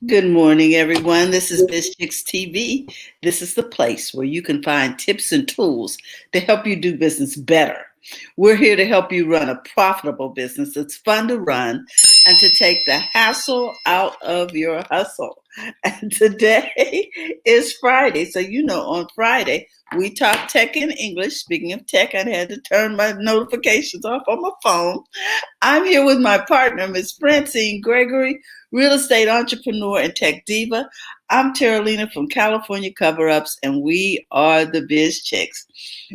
Good morning, everyone. This is Biz Chicks TV. This is the place where you can find tips and tools to help you do business better. We're here to help you run a profitable business that's fun to run and to take the hassle out of your hustle. And today is Friday. So, on Friday, we talk tech in English. Speaking of tech, I had to turn my notifications off on my phone. I'm here with my partner, Miss Francine Gregory, real estate entrepreneur and tech diva. I'm Terralina from California Cover Ups, and we are the Biz Chicks.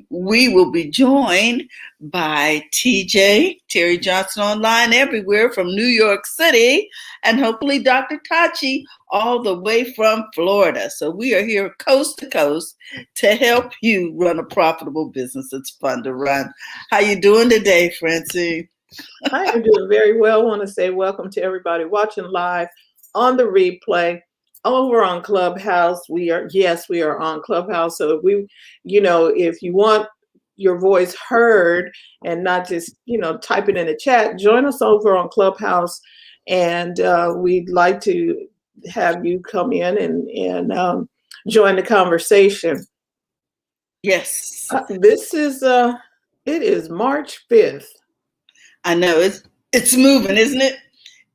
We will be joined by TJ, Terry Johnson online everywhere from New York City, and hopefully Dr. Tachi all the way from Florida. So we are here coast to coast to help you run a profitable business. It's fun to run. How you doing today, Francine? I am doing very well. I want to say welcome to everybody watching live on the replay over on Clubhouse. We are on Clubhouse. So if you want your voice heard and not just, type it in the chat, join us over on Clubhouse. And we'd like to have you come in and join the conversation. Yes. It is March 5th. I know it's moving, isn't it?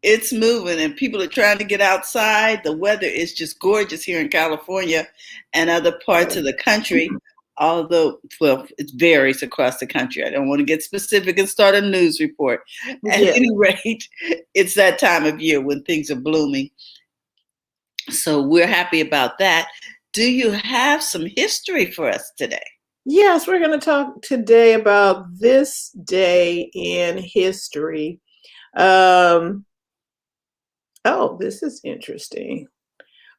It's moving, and people are trying to get outside. The weather is just gorgeous here in California and other parts of the country. Although, well, it varies across the country. I don't want to get specific and start a news report. At any rate, it's that time of year when things are blooming. So we're happy about that. Do you have some history for us today? Yes, we're going to talk today about this day in history. This is interesting.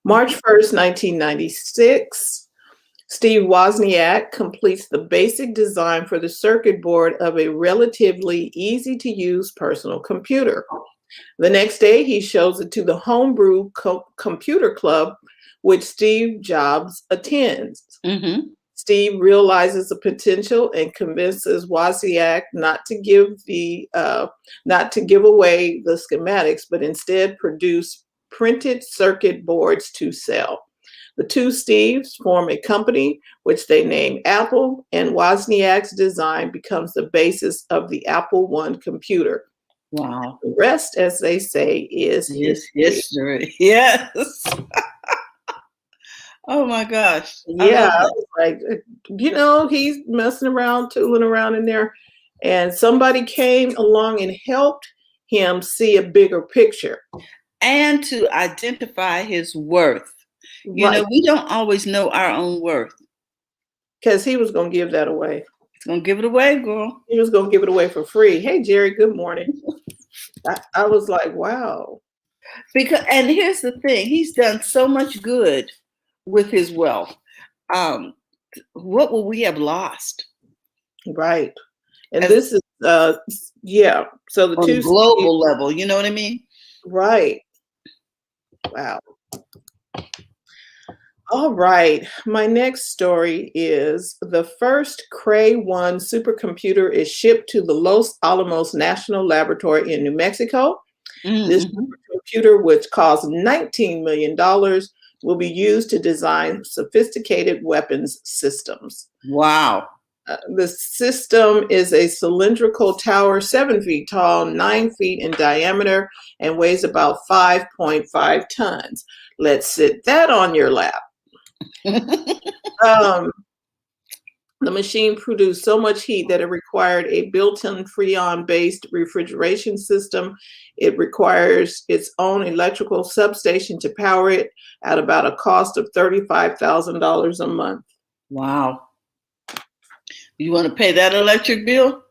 March 1st, 1996, Steve Wozniak completes the basic design for the circuit board of a relatively easy-to-use personal computer. The next day, he shows it to the Homebrew Computer Club, which Steve Jobs attends. Mm-hmm. Steve realizes the potential and convinces Wozniak not to give away the schematics, but instead produce printed circuit boards to sell. The two Steves form a company, which they name Apple, and Wozniak's design becomes the basis of the Apple I computer. Wow. The rest, as they say, is history. Yes. Oh my gosh. Yeah, I was like, he's messing around, tooling around in there. And somebody came along and helped him see a bigger picture. And to identify his worth. Right. We don't always know our own worth. Because he was going to give that away. He's going to give it away, girl. He was going to give it away for free. Hey, Jerry, good morning. I was like, wow. And here's the thing. He's done so much good with his wealth. What will we have lost? Right. And this is, So the on a global level, you know what I mean? Right. Wow. All right. My next story is the first Cray 1 supercomputer is shipped to the Los Alamos National Laboratory in New Mexico. Mm-hmm. This supercomputer, which costs $19 million, will be used to design sophisticated weapons systems. Wow. The system is a cylindrical tower, 7 feet tall, 9 feet in diameter, and weighs about 5.5 tons. Let's sit that on your lap. The machine produced so much heat that it required a built-in Freon-based refrigeration system. It requires its own electrical substation to power it at about a cost of $35,000 a month. Wow. You want to pay that electric bill?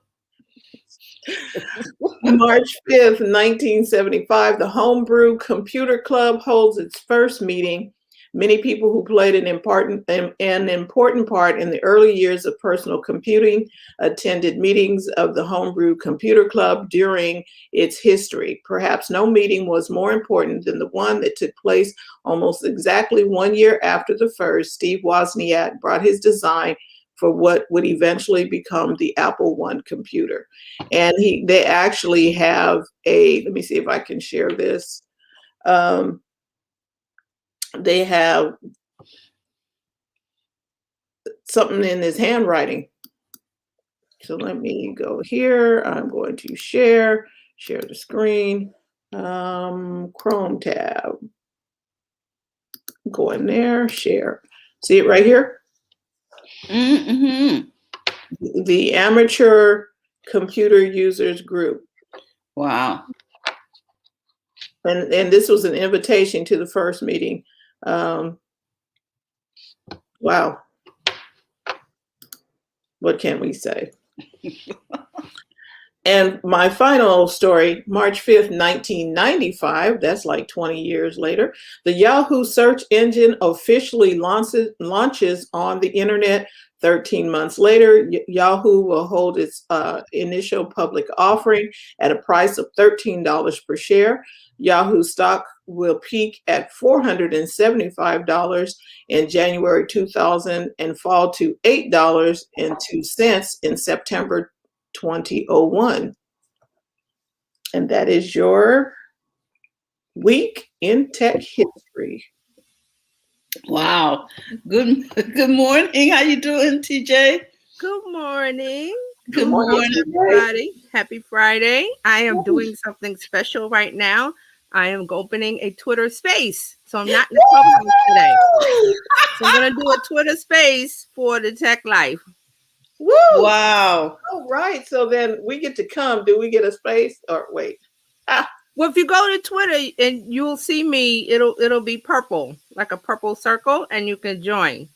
March 5th, 1975, the Homebrew Computer Club holds its first meeting. Many people who played an important part in the early years of personal computing attended meetings of the Homebrew Computer Club during its history. Perhaps no meeting was more important than the one that took place almost exactly 1 year after the first. Steve Wozniak brought his design for what would eventually become the Apple I computer. And they actually have let me see if I can share this. they have something in his handwriting. So let me go here. I'm going to share the screen, Chrome tab. Go in there, share. See it right here? Mm-hmm. The Amateur Computer Users Group. Wow. And this was an invitation to the first meeting. Wow. What can we say? And my final story, March 5th, 1995, that's like 20 years later, the Yahoo search engine officially launches on the internet. 13 months later, Yahoo will hold its initial public offering at a price of $13 per share. Yahoo stock will peak at $475 in January 2000 and fall to $8.02 in September 2001. And that is your week in tech history. Wow. Good morning. How you doing, TJ? Good morning. Good morning, everybody. Happy Friday. I am doing something special right now. I am opening a Twitter space. So I'm not in the clubhouse today. So I'm going to do a Twitter space for the tech life. Woo! Wow. All right. So then we get to come. Do we get a space or wait? Well, if you go to Twitter and you'll see me, it'll be purple, like a purple circle, and you can join.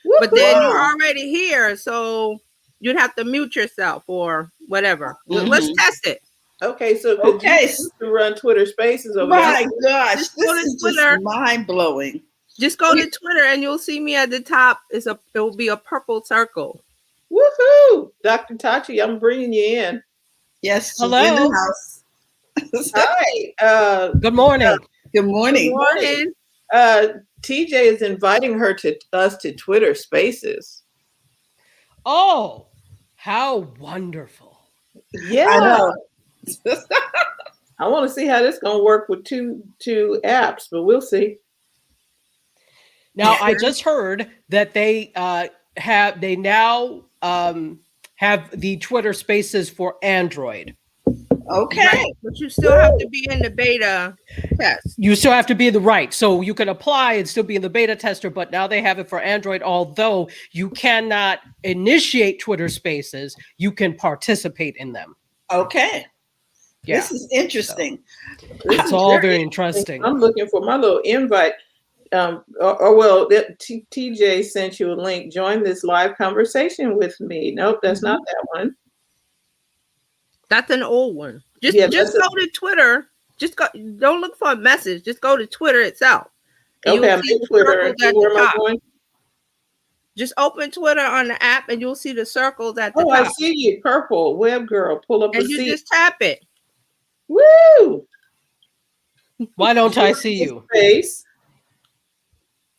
Woo-hoo! But then you're already here, so you'd have to mute yourself or whatever. Mm-hmm. Let's test it. Okay, so you used to run Twitter Spaces over there. My gosh, this is just mind-blowing. Just go to Twitter and you'll see me at the top. It will be a purple circle. Woohoo! Dr. Tachi, I'm bringing you in. Yes. Hello. In the house. Hi. Good morning. Good morning. Good morning. TJ is inviting us to Twitter Spaces. Oh, how wonderful. Yeah. I know. I want to see how this is going to work with two apps, but we'll see. Now, I just heard that they now have the Twitter Spaces for Android. Okay. Right. But you still have to be in the beta test. You still have to be in the right. So you can apply and still be in the beta tester, but now they have it for Android, although you cannot initiate Twitter Spaces, you can participate in them. Okay. Yeah. This is interesting. So, it's all very interesting. I'm looking for my little invite. TJ sent you a link. Join this live conversation with me. Nope, that's not that one. That's an old one. Just go to Twitter. Just go. Don't look for a message. Just go to Twitter itself. Okay, I'm in Twitter. And where am I going? Just open Twitter on the app, and you'll see the circles at the top. Oh, I see you. Purple web girl. Pull up and a you seat. Just tap it. Woo! Why don't I see you? Space.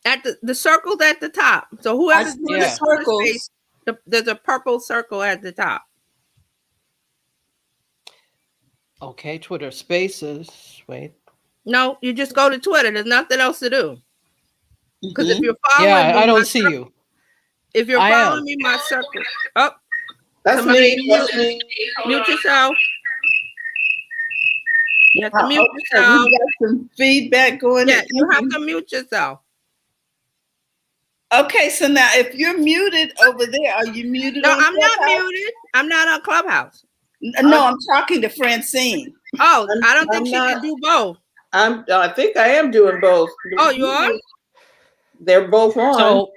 At the circles at the top. So whoever's doing the circles, space, there's a purple circle at the top. Okay, Twitter Spaces. Wait. No, you just go to Twitter. There's nothing else to do. Because if you're following me, I don't see you. If you're following me, my circle. Oh, that's me. Mute yourself. You have to mute yourself. We got some feedback going. Yeah, you have to mute yourself. Okay, so now if you're muted over there, are you muted? No, on I'm Clubhouse? not muted. I'm not on Clubhouse. No, I'm talking to Francine. Oh, I don't think she can do both. I think I am doing both. Oh, you are? They're both on. So,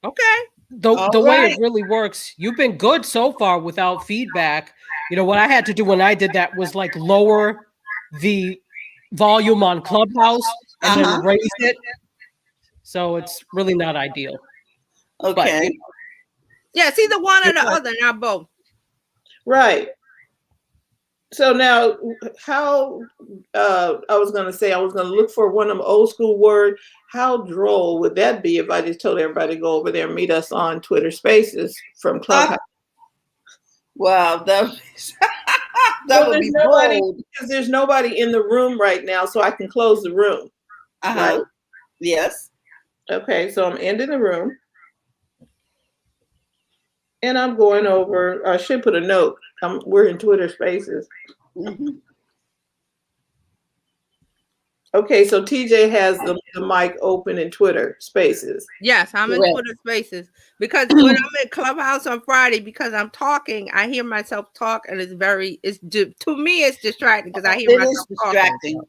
okay. The way it really works, you've been good so far without feedback. You know, what I had to do when I did that was like lower the volume on Clubhouse and then raise it. So it's really not ideal. Okay. But, yeah, it's either one or the other, not both. Right. So now, how I was going to look for one of them old school words. How droll would that be if I just told everybody to go over there and meet us on Twitter Spaces from Clubhouse? Wow, that would be bold. Because there's nobody in the room right now, so I can close the room. Right? Yes. Okay, so I'm ending the room. And I'm going over, I should put a note. We're in Twitter Spaces. Mhm. Okay, so TJ has the mic open in Twitter Spaces. Yes, I'm in Correct. Twitter Spaces because when I'm in Clubhouse on Friday, because I'm talking, I hear myself talk, and to me it's distracting because I hear It is myself talking. distracting.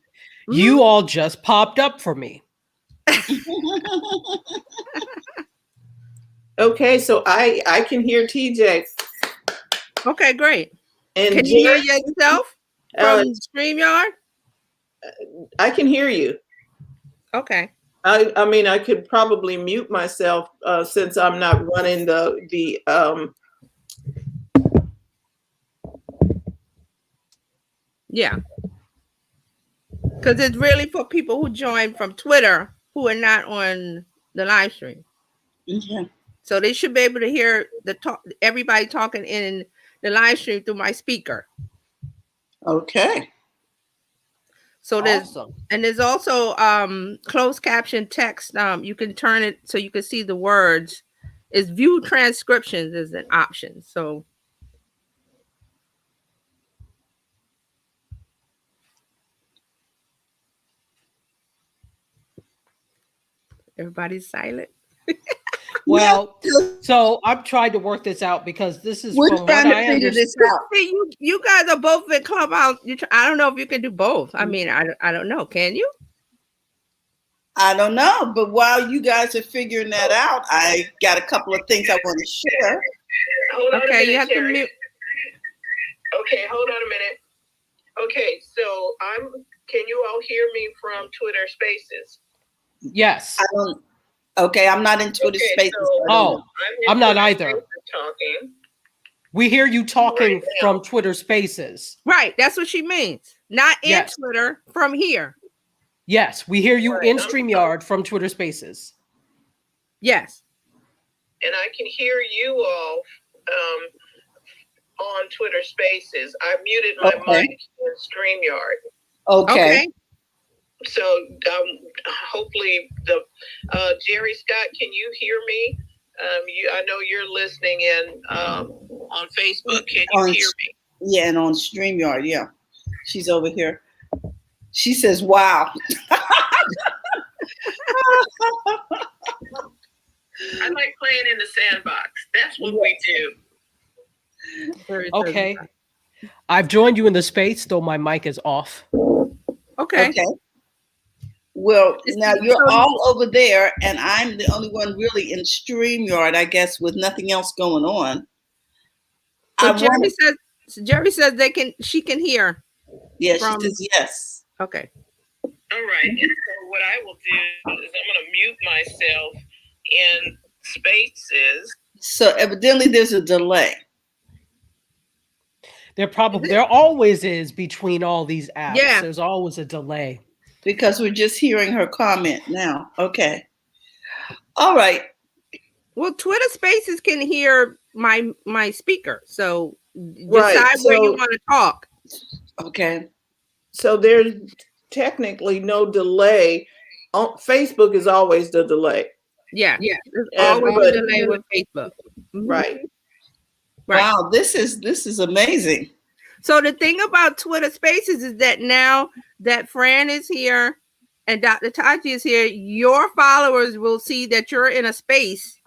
You all just popped up for me. Okay, so I can hear TJ. Okay, great. And Can you hear yourself from StreamYard? I can hear you. Okay. I mean, I could probably mute myself since I'm not running the Yeah. Because it's really for people who join from Twitter who are not on the live stream. Okay. So they should be able to hear everybody talking in the live stream through my speaker. Okay. So Awesome. there's also closed caption text. You can turn it so you can see the words. Is view transcriptions is an option. So everybody's silent. Well, so I'm trying to work this out because this is We're from trying what to I figure this understand. out. See, you guys are both in Clubhouse. I don't know if you can do both. I mean, I don't know. Can you? I don't know, but while you guys are figuring that out, I got a couple of things I want to share. Hold on a Okay, minute, you have to Terry. mute. Okay, hold on a minute. Okay, so can you all hear me from Twitter Spaces? Yes. I'm not in Twitter Okay, Spaces. so Oh, I'm not Twitter either. Spaces talking. We hear you talking Right now. from Twitter Spaces. Right, that's what she means. Not in Yes. Twitter, from here. Yes, we hear you Right, in I'm- StreamYard from Twitter Spaces. Yes. And I can hear you all on Twitter Spaces. I muted my Okay. mic in StreamYard. Okay. So hopefully Jerry Scott, can you hear me? I know you're listening in on Facebook. Can you hear me? Yeah, and on StreamYard, yeah. She's over here. She says, wow. I like playing in the sandbox. That's what we do. Okay. I've joined you in the space, though my mic is off. Okay. Well, now you're all over there, and I'm the only one really in StreamYard, I guess, with nothing else going on. So Jerry says she can hear. Yeah, she says yes. Okay. All right. And so what I will do is I'm going to mute myself in Spaces. So evidently there's a delay. There always is between all these apps. Yeah. There's always a delay. Because we're just hearing her comment now. Okay. All right. Well, Twitter Spaces can hear my speaker. So decide where you want to talk. Okay. So there's technically no delay. Facebook is always the delay. Yeah. There's always a delay with Facebook. Mm-hmm. Right. Wow, this is amazing. So the thing about Twitter Spaces is that now that Fran is here and Dr. Taji is here, your followers will see that you're in a space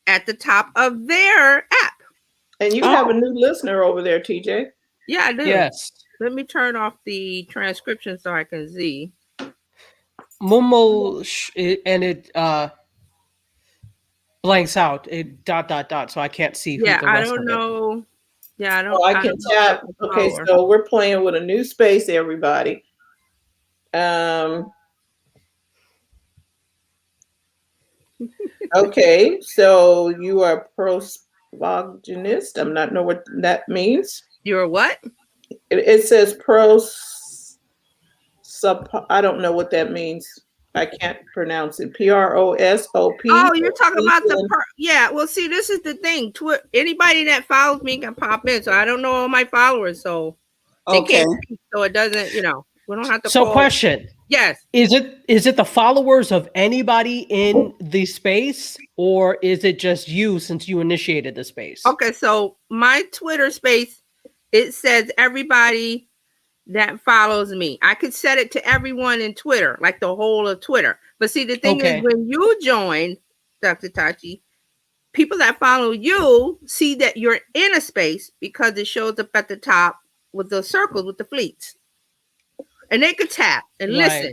at the top of their app. And you have a new listener over there, TJ. Yeah, I do. Yes. Let me turn off the transcription so I can see. Momo and it blanks out. It ... So I can't see who the rest I of don't it. know. Yeah, I don't. I can tap. Okay, so we're playing with a new space, everybody. Okay, so you are prosopagynist. I'm not know what that means. You're what? It says I don't know what that means. I can't pronounce it. PROSOP. Oh, you're talking about yeah. Well, see, this is the thing. Anybody that follows me can pop in. So I don't know all my followers, so they can't speak, so it doesn't. We don't have to. So, question. Yes. Is it the followers of anybody in the space, or is it just you since you initiated the space? Okay, so my Twitter space, it says everybody that follows me. I could set it to everyone in Twitter, like the whole of Twitter. But see, the thing is, when you join, Dr. Tachi, people that follow you see that you're in a space because it shows up at the top with the circles with the fleets. And they could tap and listen.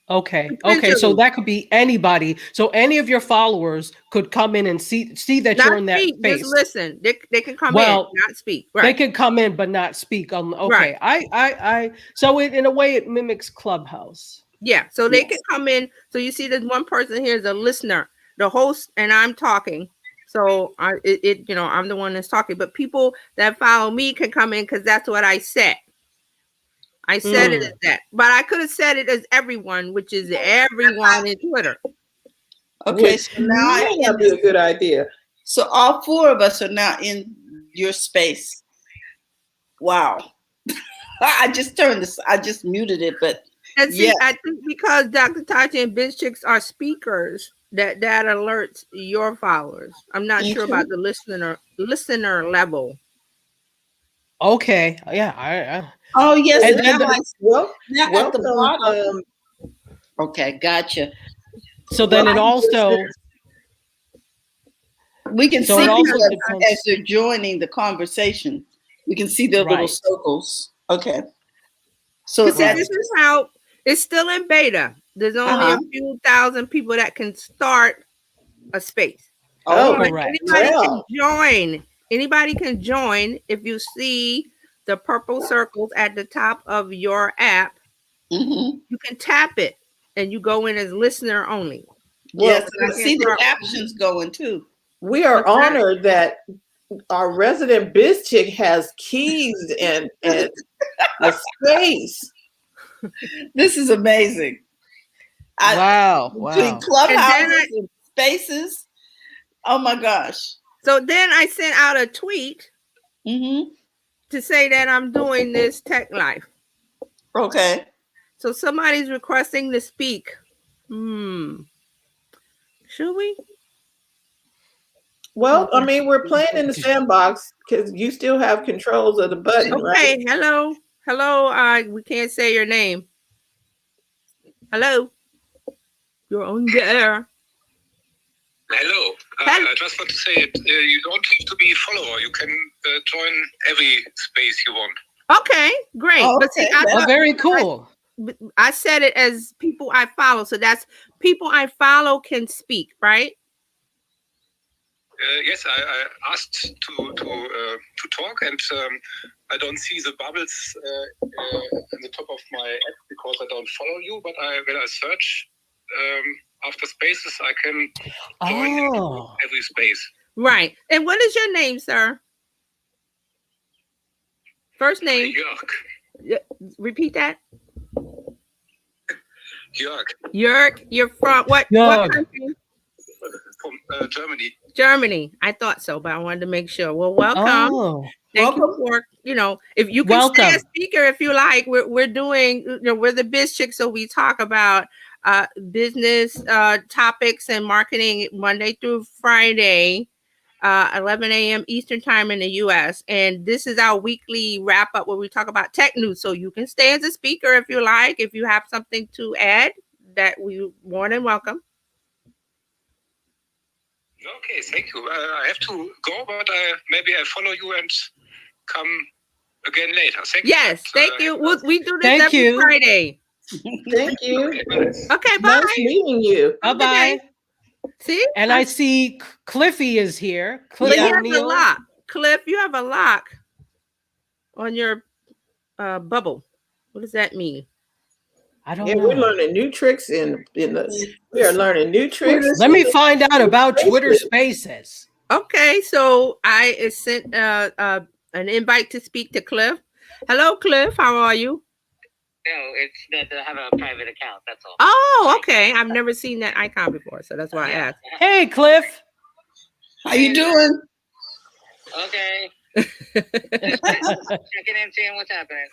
Okay. So that could be anybody. So any of your followers could come in and see that not you're in that speak, space. Just listen. They can come in, not speak. Right. They can come in but not speak. Okay. Right. So in a way it mimics Clubhouse. Yeah. So they can come in. So you see, there's one person here is a listener, the host, and I'm talking. So I'm the one that's talking. But people that follow me can come in because that's what I said. I said it as that, but I could have said it as everyone, which is everyone in Twitter. Okay, so now that'd be a good idea. So all four of us are now in your space. Wow. I just muted it, but and see, I think because Dr. Tachi and Biz Chicks are speakers, that alerts your followers. I'm not sure about the listener level. Okay. Yeah. Oh yes. And then at the bottom. Okay, gotcha. So then it also we can see people as they're joining the conversation. We can see their little circles. Okay. So this is how it's still in beta. There's only a few thousand people that can start a space. Correct. Anybody can join if you see the purple circles at the top of your app. You can tap it and you go in as listener only. Yes, I see the captions going too. We are honored that our resident biz chick has keys and a space. This is amazing. Wow. Between Clubhouses and spaces. Oh my gosh. So then I sent out a tweet to say that I'm doing this Tech Life. Okay. So somebody's requesting to speak. Should we? Well, I mean, we're playing in the sandbox because you still have controls of the button, right? Okay, hello. We can't say your name. Hello. You're on the air. Hello. I just want to say it. You don't have to be a follower. You can join every space you want. Okay, great. But see, very cool. I said it as people I follow, so that's people I follow can speak, right? Yes, I asked to talk, and I don't see the bubbles on the top of my app because I don't follow you. But when I search after spaces, I can join every space. Right. And what is your name, sir? First name? Jörg. Repeat that. Jörg. Jörg. You're from what country? From Germany. Germany. I thought so, but I wanted to make sure. Well, welcome. Thank you for, if you can stay a speaker if you like. We're doing, we're the Biz Chicks, so we talk about business topics and marketing Monday through Friday, 11 a.m. Eastern time in the US. And this is our weekly wrap up where we talk about tech news. So you can stay as a speaker if you like. If you have something to add, that we more than welcome. Okay, thank you. I have to go, but maybe I follow you and come again later. Thank you. Yes, thank you. We do this every Friday. Thank you. Okay, bye. Nice meeting you. Bye-bye. See? And I see Cliffy is here. Cliff, you have a lock. Cliff, you have a lock on your bubble. What does that mean? I don't know. We're learning new tricks we are learning new tricks. Let me find out about Twitter Spaces. Okay, so I sent an invite to speak to Cliff. Hello, Cliff. How are you? No, it's that I have a private account. That's all. Oh, okay. I've never seen that icon before, so that's why I asked. Hey, Cliff. How you doing? Okay. Checking in, seeing what's happening.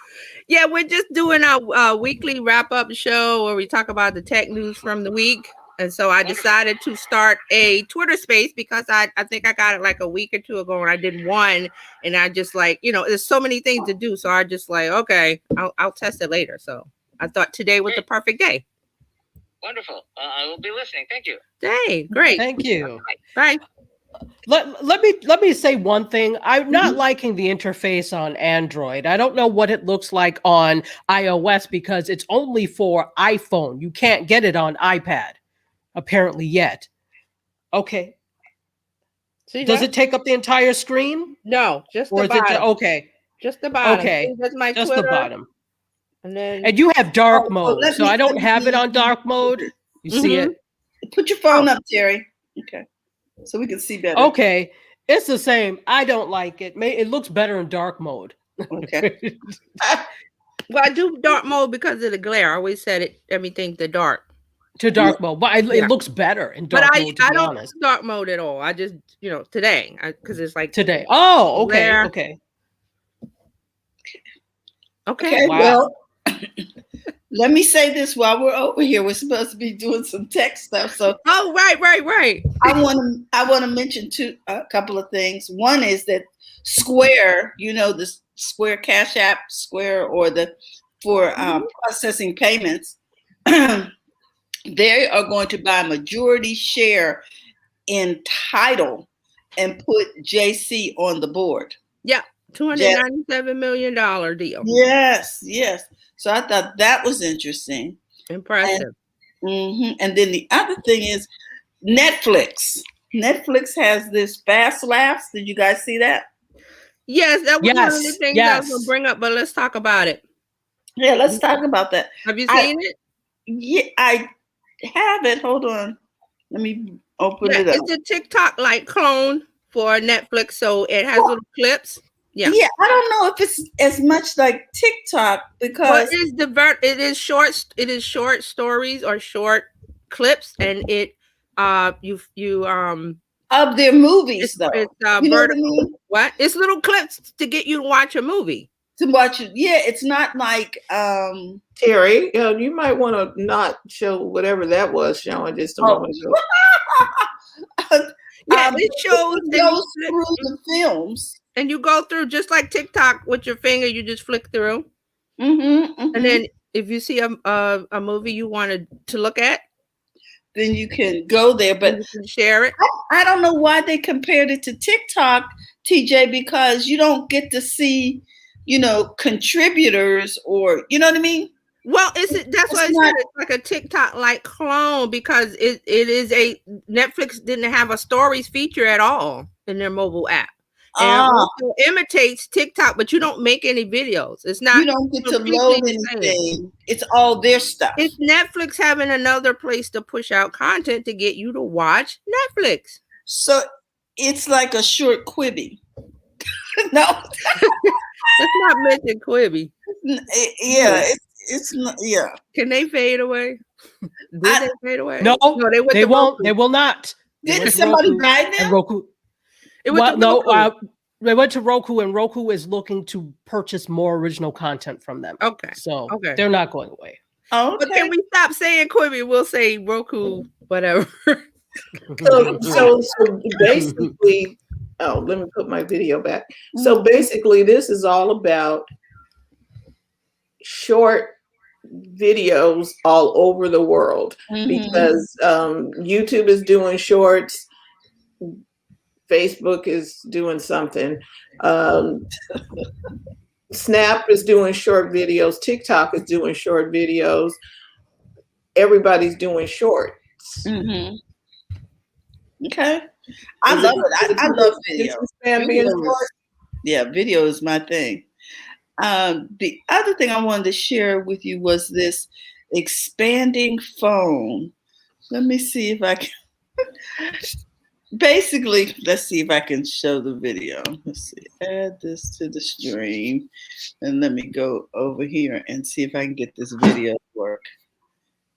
Yeah, we're just doing our weekly wrap-up show where we talk about the tech news from the week. And so I decided to start a Twitter space because I think I got it like a week or two ago and I did one and I just like, there's so many things to do. So I just like, okay, I'll test it later. So I thought today was the perfect day. Wonderful. I will be listening. Thank you. Hey, great. Thank you. Bye. Let me say one thing. I'm not liking the interface on Android. I don't know what it looks like on iOS because it's only for iPhone. You can't get it on iPad, apparently yet. Okay. Does it take up the entire screen? No, just the bottom. Okay. Just the bottom. Okay. That's my just Twitter. the bottom. And you have dark mode, so I don't have it on dark mode. You see it? Put your phone up, Terry. Okay. So we can see better. Okay. It's the same. I don't like it. It looks better in dark mode. Okay. Well, I do dark mode because of the glare. I always said everything to dark. To dark mode. But it looks better in dark mode, to be honest. Don't dark mode at all. I just, today. Because it's like... Today. Oh, okay. Glare. Okay. Okay. Wow. Well, let me say this while we're over here. We're supposed to be doing some tech stuff. So right. I want to mention a couple of things. One is that Square, the Square Cash App, Square, or for processing payments, they are going to buy a majority share in Tidal and put JC on the board. Yeah, $297 million deal. Yes. So I thought that was interesting. Impressive. And then the other thing is Netflix. Netflix has this fast laughs. Did you guys see that? Yes, that was one of the things I was going to bring up, but let's talk about it. Yeah, let's talk about that. Have you seen it? Yeah, I haven't. Hold on. Let me open it up. It's a TikTok-like clone for Netflix, so it has little clips. Yeah, I don't know if it's as much like TikTok because it is short stories or short clips, and it of their movies though. It's you know vertical. What I mean? What? It's little clips to get you to watch a movie. To watch it, yeah. It's not like Terry, you might want to not show whatever that was showing just a moment ago. It shows through the films. And you go through just like TikTok with your finger, you just flick through. And then if you see a movie you wanted to look at, then you can go there. But you can share it. I don't know why they compared it to TikTok, TJ, because you don't get to see, contributors or you know what I mean? Well, that's why I said it's like a TikTok-like clone because it is Netflix didn't have a stories feature at all in their mobile app. And it also imitates TikTok, but you don't make any videos. It's not. You don't get to load anything. It's all their stuff. It's Netflix having another place to push out content to get you to watch Netflix. So it's like a short Quibi. No, let's not mention Quibi. Yeah, it's not. Yeah. Can they fade away? They fade away? No, they won't. They will not. Didn't somebody buy them? And Roku. They went to Roku, and Roku is looking to purchase more original content from them. Okay. So they're not going away. Oh, okay. But can we stop saying Quibi? We'll say Roku, whatever. So basically, let me put my video back. So basically, this is all about short videos all over the world because YouTube is doing shorts. Facebook is doing something. Snap is doing short videos. TikTok is doing short videos. Everybody's doing shorts. Okay. I love it. I love video. Yeah, video is my thing. The other thing I wanted to share with you was this expanding phone. Let me see if I can. Basically, let's see if I can show the video. Let's see. Add this to the stream. And let me go over here and see if I can get this video to work.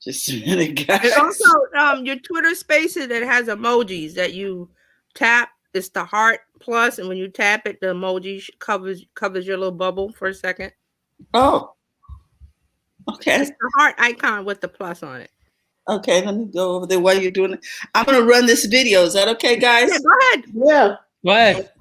Just a minute, guys. And also, your Twitter Spaces that has emojis that you tap It's the heart plus, and when you tap it, the emoji covers your little bubble for a second. Oh, okay. It's the heart icon with the plus on it. Okay, let me go over there while you're doing it. I'm going to run this video. Is that okay, guys? Yeah, go ahead. Yeah. Go ahead.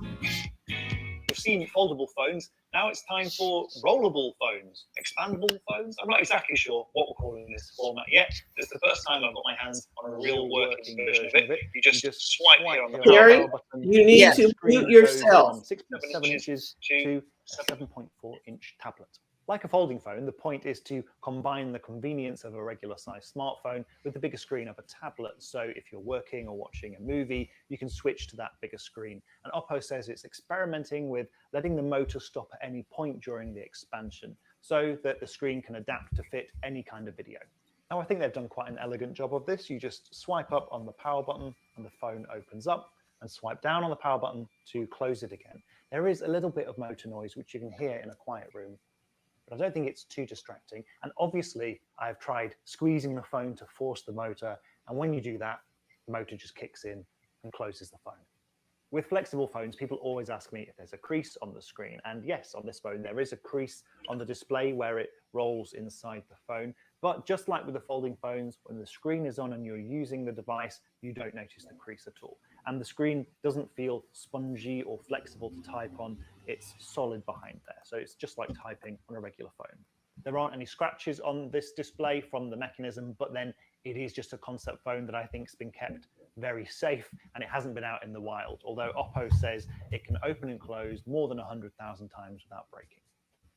We've seen foldable phones. Now it's time for rollable phones, expandable phones. I'm not exactly sure what we're calling this format yet. It's the first time I've got my hands on a real working version of it. You just swipe here on the Gary, power button. you need Yes. to mute yourself. 6.7 inches to 7.4-inch tablet. Like a folding phone, the point is to combine the convenience of a regular size smartphone with the bigger screen of a tablet. So if you're working or watching a movie, you can switch to that bigger screen. And Oppo says it's experimenting with letting the motor stop at any point during the expansion so that the screen can adapt to fit any kind of video. Now, I think they've done quite an elegant job of this. You just swipe up on the power button and the phone opens up, and swipe down on the power button to close it again. There is a little bit of motor noise, which you can hear in a quiet room, but I don't think it's too distracting. And obviously, I've tried squeezing the phone to force the motor, and when you do that, the motor just kicks in and closes the phone. With flexible phones, people always ask me if there's a crease on the screen. And yes, on this phone, there is a crease on the display where it rolls inside the phone. But just like with the folding phones, when the screen is on and you're using the device, you don't notice the crease at all. And the screen doesn't feel spongy or flexible to type on. It's solid behind there. So it's just like typing on a regular phone. There aren't any scratches on this display from the mechanism, but then it is just a concept phone that I think has been kept very safe, and it hasn't been out in the wild, although Oppo says it can open and close more than 100,000 times without breaking.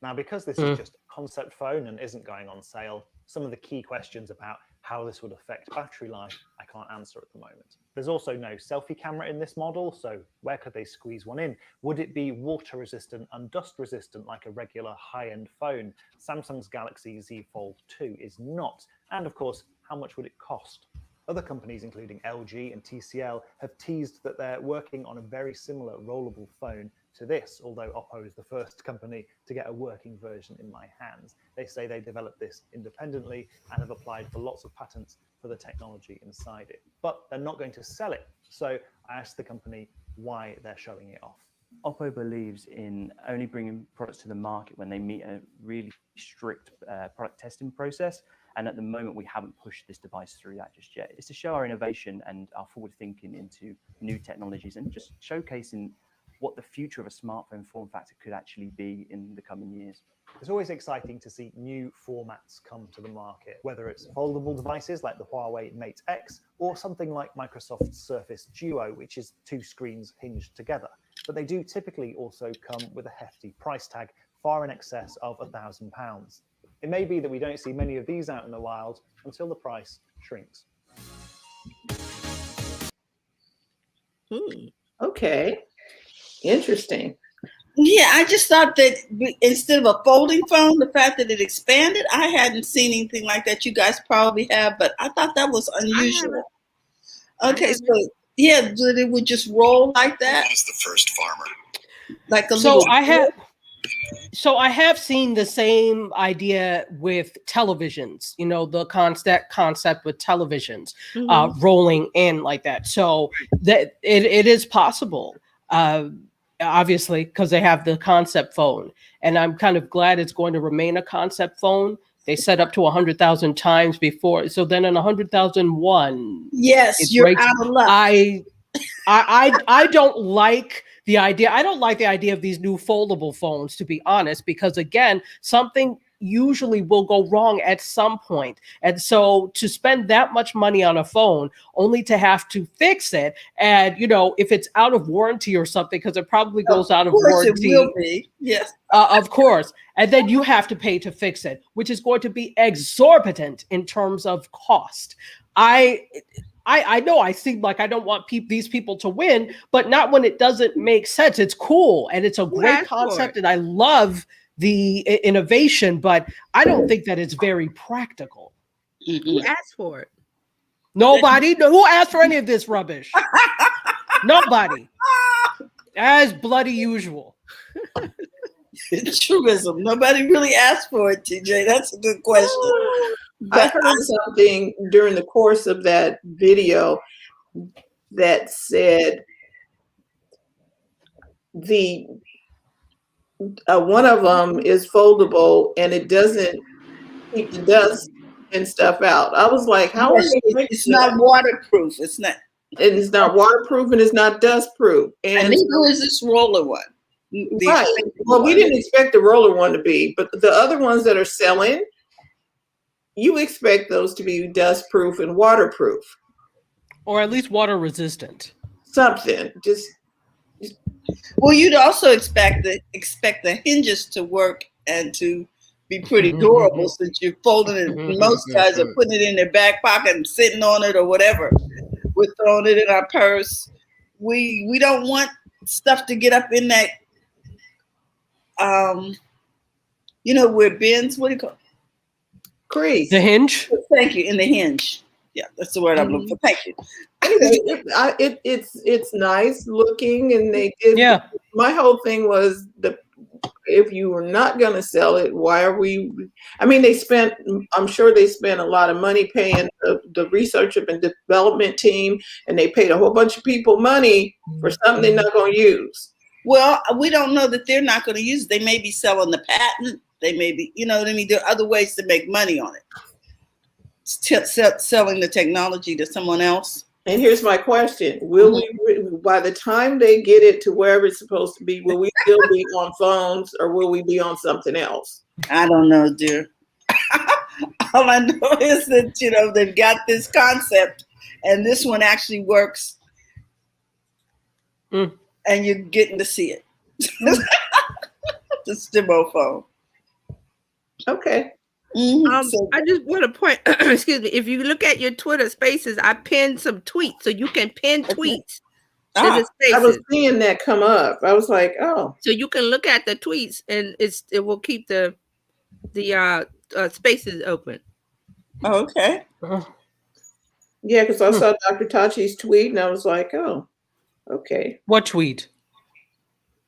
Now, because this is just a concept phone and isn't going on sale, some of the key questions about how this would affect battery life, I can't answer at the moment. There's also no selfie camera in this model, so where could they squeeze one in? Would it be water resistant and dust resistant like a regular high-end phone? Samsung's Galaxy Z Fold 2 is not. And of course, how much would it cost? Other companies, including LG and TCL, have teased that they're working on a very similar rollable phone to this, although Oppo is the first company to get a working version in my hands. They say they developed this independently and have applied for lots of patents for the technology inside it. But they're not going to sell it. So I asked the company why they're showing it off. Oppo believes in only bringing products to the market when they meet a really strict product testing process. And at the moment, we haven't pushed this device through that just yet. It's to show our innovation and our forward thinking into new technologies and just showcasing what the future of a smartphone form factor could actually be in the coming years. It's always exciting to see new formats come to the market, whether it's foldable devices like the Huawei Mate X or something like Microsoft's Surface Duo, which is two screens hinged together. But they do typically also come with a hefty price tag, far in excess of £1,000. It may be that we don't see many of these out in the wild until the price shrinks. Okay. Interesting. Yeah, I just thought that instead of a folding phone, the fact that it expanded, I hadn't seen anything like that. You guys probably have, but I thought that was unusual. Okay, so yeah, that it would just roll like that. Was the first farmer. Like a So little. I have seen the same idea with televisions, you know, the concept with televisions rolling in like that. So that it is possible, obviously, because they have the concept phone. And I'm kind of glad it's going to remain a concept phone. They set up to 100,000 times before. So then in 100,001. Yes, you're out of luck. I don't like the idea. I don't like the idea of these new foldable phones, to be honest, because again, something usually will go wrong at some point. And so to spend that much money on a phone only to have to fix it, and you know, if it's out of warranty or something, because it probably goes out of warranty. It will be. Yes. Of course. And then you have to pay to fix it, which is going to be exorbitant in terms of cost. I know I seem like I don't want these people to win, but not when it doesn't make sense. It's cool and it's a great concept and I love the innovation, but I don't think that it's very practical. Who asked for it? Nobody. Who asked for any of this rubbish? Nobody. As bloody usual. Truism. Nobody really asked for it, TJ. That's a good question. I heard something during the course of that video that said the one of them is foldable and it doesn't keep the dust and stuff out. I was like, how are Yes, you making it's that? not waterproof. It's not. And it's not waterproof and it's not dust proof. And And neither is this roller one. The right. expensive Well, we one. didn't expect the roller one to be, but the other ones that are selling, you expect those to be dust proof and waterproof. Or at least water resistant. Something. Just Well, you'd also expect the hinges to work and to be pretty durable since you're folding it. Most guys are putting it in their back pocket and sitting on it or whatever. We're throwing it in our purse. We don't want stuff to get up in that where bins, what do you call it? crease. The hinge? Thank you, in the hinge. Yeah, that's the word I'm looking for. Thank you. Anyway, it's nice looking, and they did. Yeah. My whole thing was if you were not going to sell it, why are we? I mean, I'm sure they spent a lot of money paying the research and development team, and they paid a whole bunch of people money for something they're not going to use. Well, we don't know that they're not going to use it. They may be selling the patent. They may be, you know what I mean? There are other ways to make money on it. Selling the technology to someone else. And here's my question. Will we, by the time they get it to wherever it's supposed to be, will we still be on phones or will we be on something else? I don't know, dear. All I know is that, they've got this concept and this one actually works and you're getting to see it. The Stimo phone. Okay. I just want to point, excuse me, if you look at your Twitter spaces, I pinned some tweets, so you can pin tweets to the spaces. I was seeing that come up. I was like, oh. So you can look at the tweets and it will keep the spaces open. Okay. Yeah, because I saw Dr. Tachi's tweet and I was like, oh, okay. What tweet?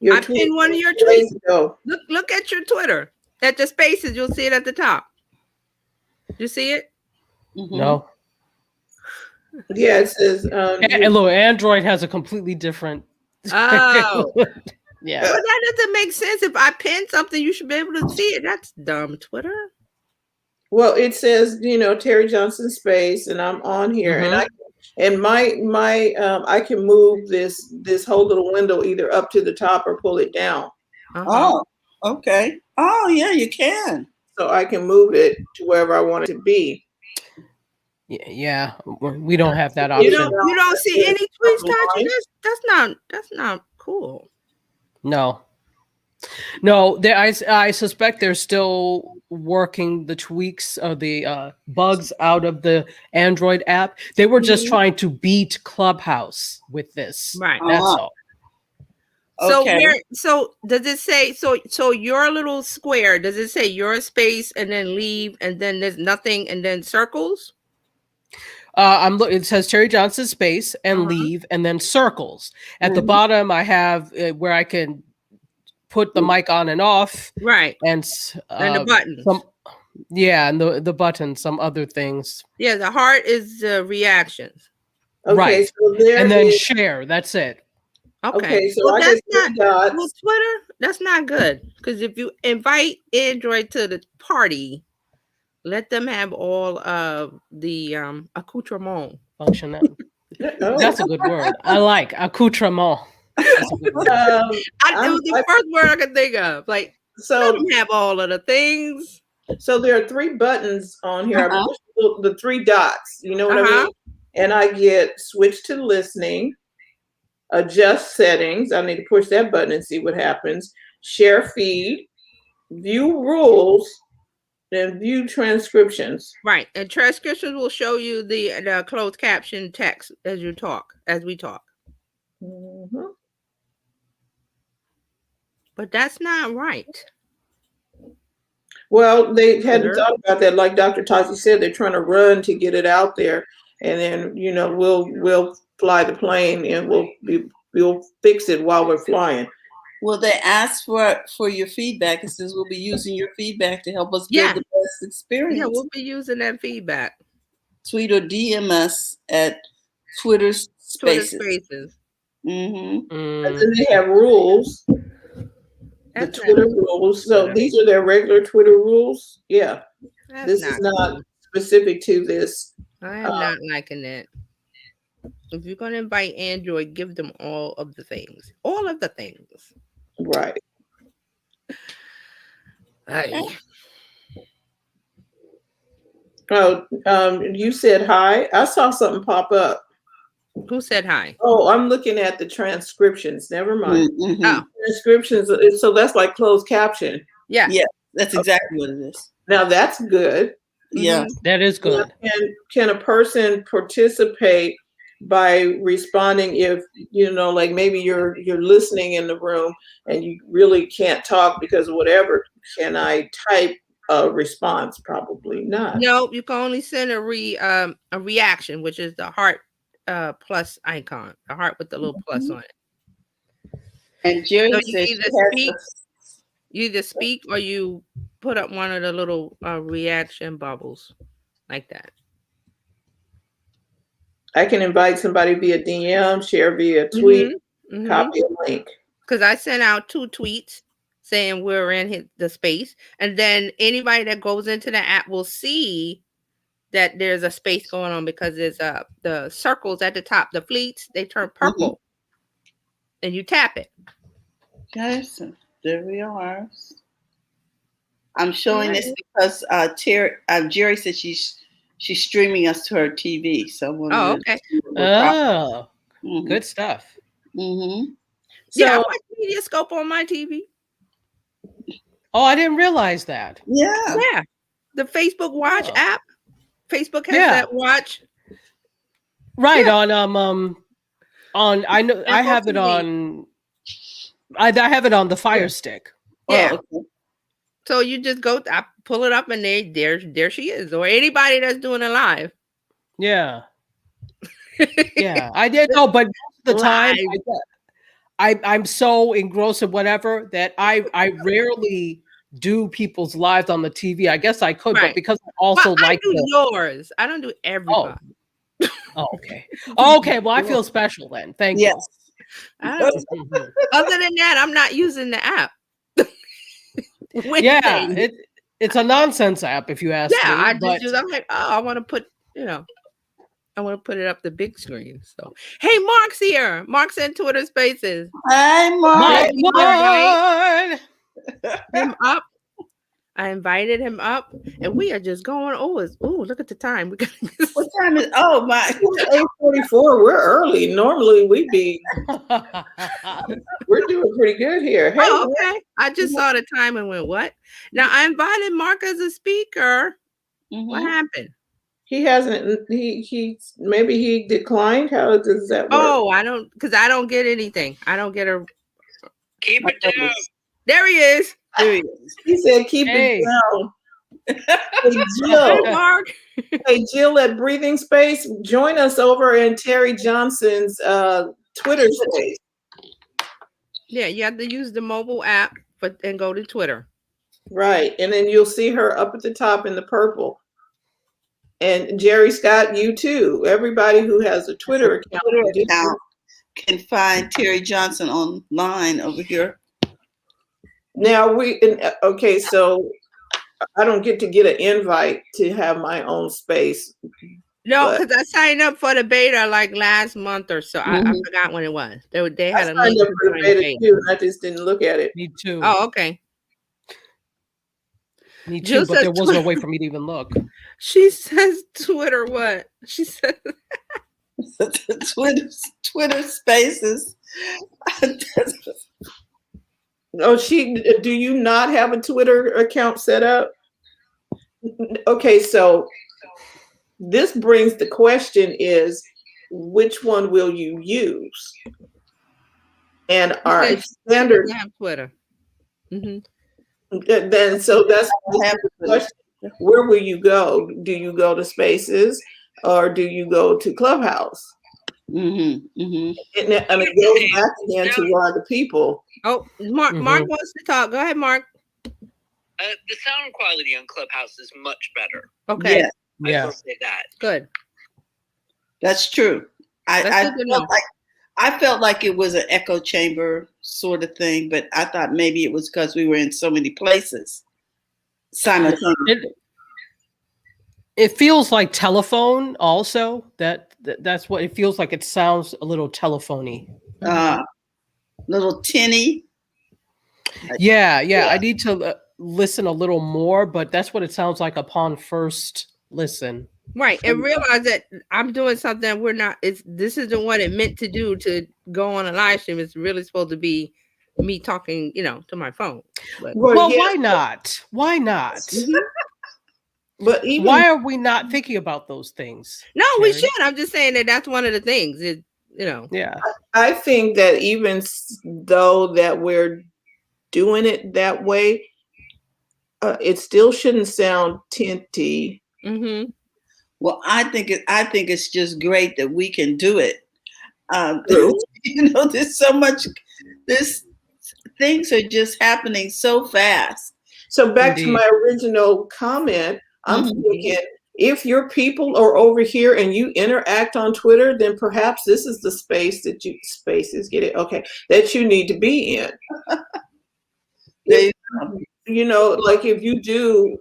Your I tweet pinned one of your tweets. Ago. Look at your Twitter. At the spaces, you'll see it at the top. You see it? No. Yeah, it says. And look, Android has a completely different. Oh. Yeah. Well, that doesn't make sense. If I pin something, you should be able to see it. That's dumb, Twitter. Well, it says, Terry Johnson space, and I'm on here, and I can move this whole little window either up to the top or pull it down. Oh, okay. Oh, yeah, you can. So I can move it to wherever I want it to be. Yeah, we don't have that option. You don't see any tweets, Tachi? That's not cool. No, I suspect they're still working the tweaks of the bugs out of the Android app. They were just trying to beat Clubhouse with this. Right. That's all. Okay. So does it say so your little square, does it say your space and then leave and then there's nothing and then circles? It says Terry Johnson space and leave and then circles. At the bottom I have where I can put the mic on and off. Right. And the buttons. And the buttons, some other things. Yeah, the heart is reactions. Okay, right. So there and then share. That's it. Okay, so well, that's not Twitter. That's not good because if you invite Android to the party, let them have all of the accoutrement. Functionality. That's a good word. I like accoutrement. It was the first word I could think of. Like, so let them have all of the things. So there are 3 buttons on here. I push the 3 dots. You know what I mean? And I get switch to listening. Adjust settings. I need to push that button and see what happens. Share feed, view rules, and view transcriptions. Right, and transcriptions will show you the closed caption text as we talk. But that's not right. Well, they hadn't thought about that. Like Dr. Tachi said, they're trying to run to get it out there, and then we'll fly the plane and we'll fix it while we're flying. Well, they asked for your feedback. It says we'll be using your feedback to help us build the best experience. Yeah, we'll be using that feedback. Tweet or DM us at Twitter Spaces. Mm-hmm. And then they have rules, the Twitter rules. So these are their regular Twitter rules. Yeah. This is not specific to this. I am not liking it. If you're going to invite Android, give them all of the things. All of the things. Right. Oh, you said hi. I saw something pop up. Who said hi? Oh, I'm looking at the transcriptions. Never mind. Mm-hmm. Oh, transcriptions. So that's like closed caption. yeah. Yeah, that's exactly what it is. Now that's good. Yeah. That is good. Can a person participate by responding if, you know, like maybe you're listening in the room and you really can't talk because of whatever? Can I type a response? Probably not. No, you can only send a reaction, which is the heart plus icon, the heart with the little plus on it. And Jerry So says you either speak or you put up one of the little reaction bubbles like that. I can invite somebody via DM, share via tweet, copy a link. Because I sent out 2 tweets saying we're in the space, and then anybody that goes into the app will see that there's a space going on because there's the circles at the top, the fleets, they turn purple, and you tap it. okay, so there we are. I'm showing this because Jerry said she's streaming us to her TV. So okay. Good stuff. Mm-hmm. So, yeah, I watch Mediascope on my TV. Oh, I didn't realize that. Yeah. Yeah. The Facebook Watch app. Facebook has that watch. Right, on I know I have it on I have it on the Fire Stick. Yeah. Oh, okay. So you just I pull it up and there she is. Or anybody that's doing it live. Yeah. Yeah. I did know, but most of the time I'm so engrossed in whatever that I rarely do people's lives on the TV. I guess I could, but because I also I do yours. I don't do everybody. Oh, okay. Okay. Well, I feel special then. Thank you. Other than that, I'm not using the app. Yeah, it's a nonsense app if you ask me. Yeah, I just use. I'm like, oh, I want to put, I want to put it up the big screen. So, hey, Mark's here. Mark's in Twitter Spaces. Hi, Mark. Him up. I invited him up, and we are just going. Look at the time. We got what time is? Oh my, 8:44. We're early. Normally we'd be. We're doing pretty good here. Hey, okay. I just saw the time and went, what? Now I invited Mark as a speaker. What happened? He hasn't. He maybe he declined. How does that work? Oh, I don't get anything. I don't get a. Keep it down. There he is. He said, "Keep it down." Hey, Jill. Hey, Mark. Hey, Jill at Breathing Space. Join us over in Terry Johnson's Twitter space. Yeah, you have to use the mobile app and go to Twitter. Right, and then you'll see her up at the top in the purple. And Jerry Scott, you too. Everybody who has a Twitter account can find Terry Johnson online over here. Now so I don't get to get an invite to have my own space. No, because I signed up for the beta like last month or so. I forgot when it was. They had a link for the beta too, and I just didn't look at it. Me too. Oh, okay. Me too, but there wasn't a way for me to even look. She says Twitter what? She says Twitter Spaces. Oh, do you not have a Twitter account set up? Okay, so this brings the question is, which one will you use? And our standard have Twitter. Then so that's the question. Where will you go? Do you go to Spaces or do you go to Clubhouse? And it goes back again to where the people. Oh, Mark wants to talk. Go ahead, Mark. The sound quality on Clubhouse is much better. Okay. I will say that. Good. That's true. I felt like I felt like it was an echo chamber sort of thing, but I thought maybe it was because we were in so many places simultaneously. It feels like telephone also. That's what it feels like. It sounds a little telephony. Little tinny. Yeah. I need to listen a little more, but that's what it sounds like upon first listen. Right, and realize that I'm doing something we're not. This isn't what it meant to do to go on a live stream. It's really supposed to be me talking, to my phone. But, well, why not? Why not? Mhm. But even why are we not thinking about those things? No, Carrie? we should. I'm just saying that's one of the things. Yeah. I think that even though that we're doing it that way, it still shouldn't sound tinty. Mm-hmm. Well, I think it's just great that we can do it. There's so much. Things are just happening so fast. So back Indeed. to my original comment, I'm thinking if your people are over here and you interact on Twitter, then perhaps this is the space that you need to be in. Like if you do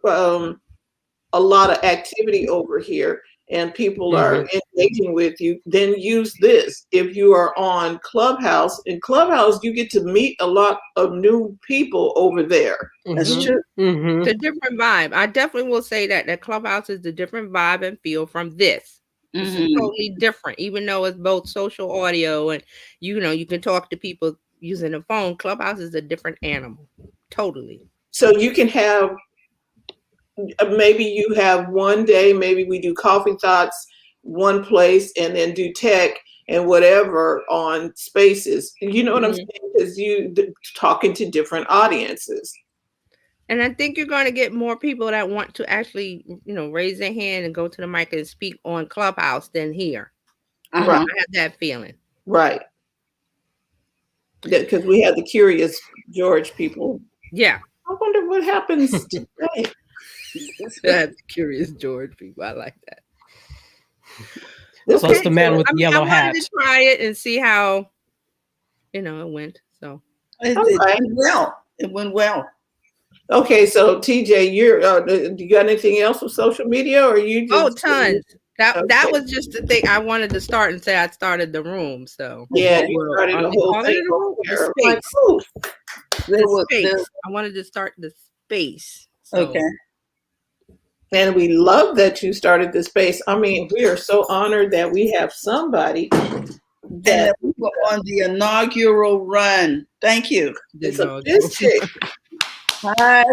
a lot of activity over here and people are engaging with you, then use this. If you are on Clubhouse, in Clubhouse, you get to meet a lot of new people over there. That's true. It's a different vibe. I definitely will say that Clubhouse is a different vibe and feel from this. It's totally different, even though it's both social audio and you can talk to people using a phone. Clubhouse is a different animal. Totally. So you can have maybe you have one day, maybe we do coffee thoughts one place and then do tech and whatever on spaces. You know what I'm saying? Because you talking to different audiences. And I think you're going to get more people that want to actually, raise their hand and go to the mic and speak on Clubhouse than here. Right. I have that feeling. Right. Because we have the Curious George people. Yeah. I wonder what happens today. Curious George people. I like that. So it's the man with the yellow hat. I wanted to try it and see how, it went. So it went well. Okay, so TJ, you got anything else with social media, or you just? Tons. That was just the thing I wanted to start and say I started the room. So yeah, you started the whole thing. The space. I wanted to start the space. So. Okay. And we love that you started this space. I mean, we are so honored that we have somebody that we were on the inaugural run. Thank you. It's a biscuit. Hi.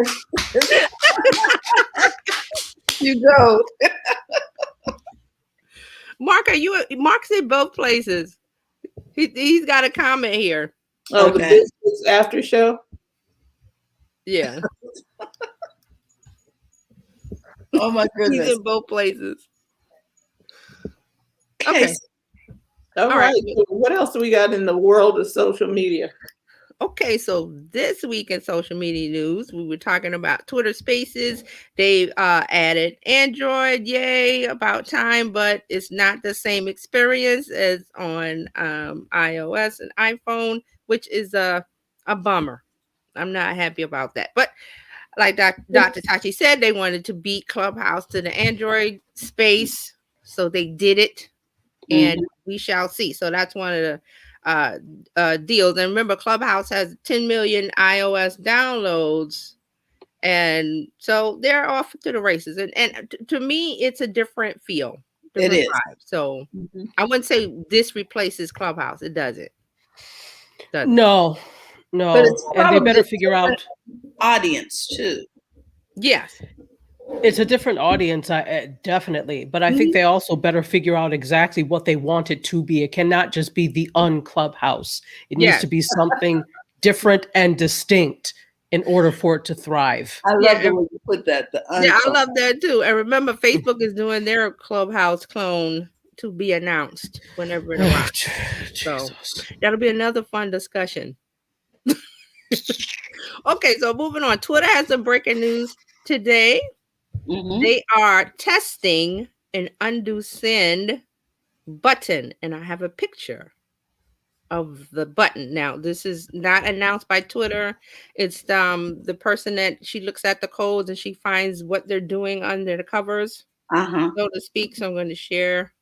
You go. Mark's in both places. He's got a comment here. Oh, okay. The biscuits after show? Yeah. Oh my goodness. He's in both places. Okay. All right. So what else do we got in the world of social media? Okay, so this week in social media news, we were talking about Twitter Spaces. They added Android, yay, about time, but it's not the same experience as on iOS and iPhone, which is a bummer. I'm not happy about that. But like Dr. Tachi said, they wanted to beat Clubhouse to the Android space, so they did it, and we shall see. So that's one of the deals. And remember, Clubhouse has 10 million iOS downloads, and so they're off to the races. And to me, it's a different feel. It is. Vibe. So I wouldn't say this replaces Clubhouse. It doesn't. No. But it's and they better figure out audience too. Yes. It's a different audience, definitely. But I think they also better figure out exactly what they want it to be. It cannot just be the Clubhouse. It needs to be something different and distinct in order for it to thrive. I love the way you put that. I love that too. And remember, Facebook is doing their Clubhouse clone to be announced whenever it arrives. So that'll be another fun discussion. Okay, so moving on. Twitter has some breaking news today. They are testing an undo send button, and I have a picture. of the button. Now, this is not announced by Twitter. It's the person that she looks at the codes and she finds what they're doing under the covers, so to speak. So I'm going to share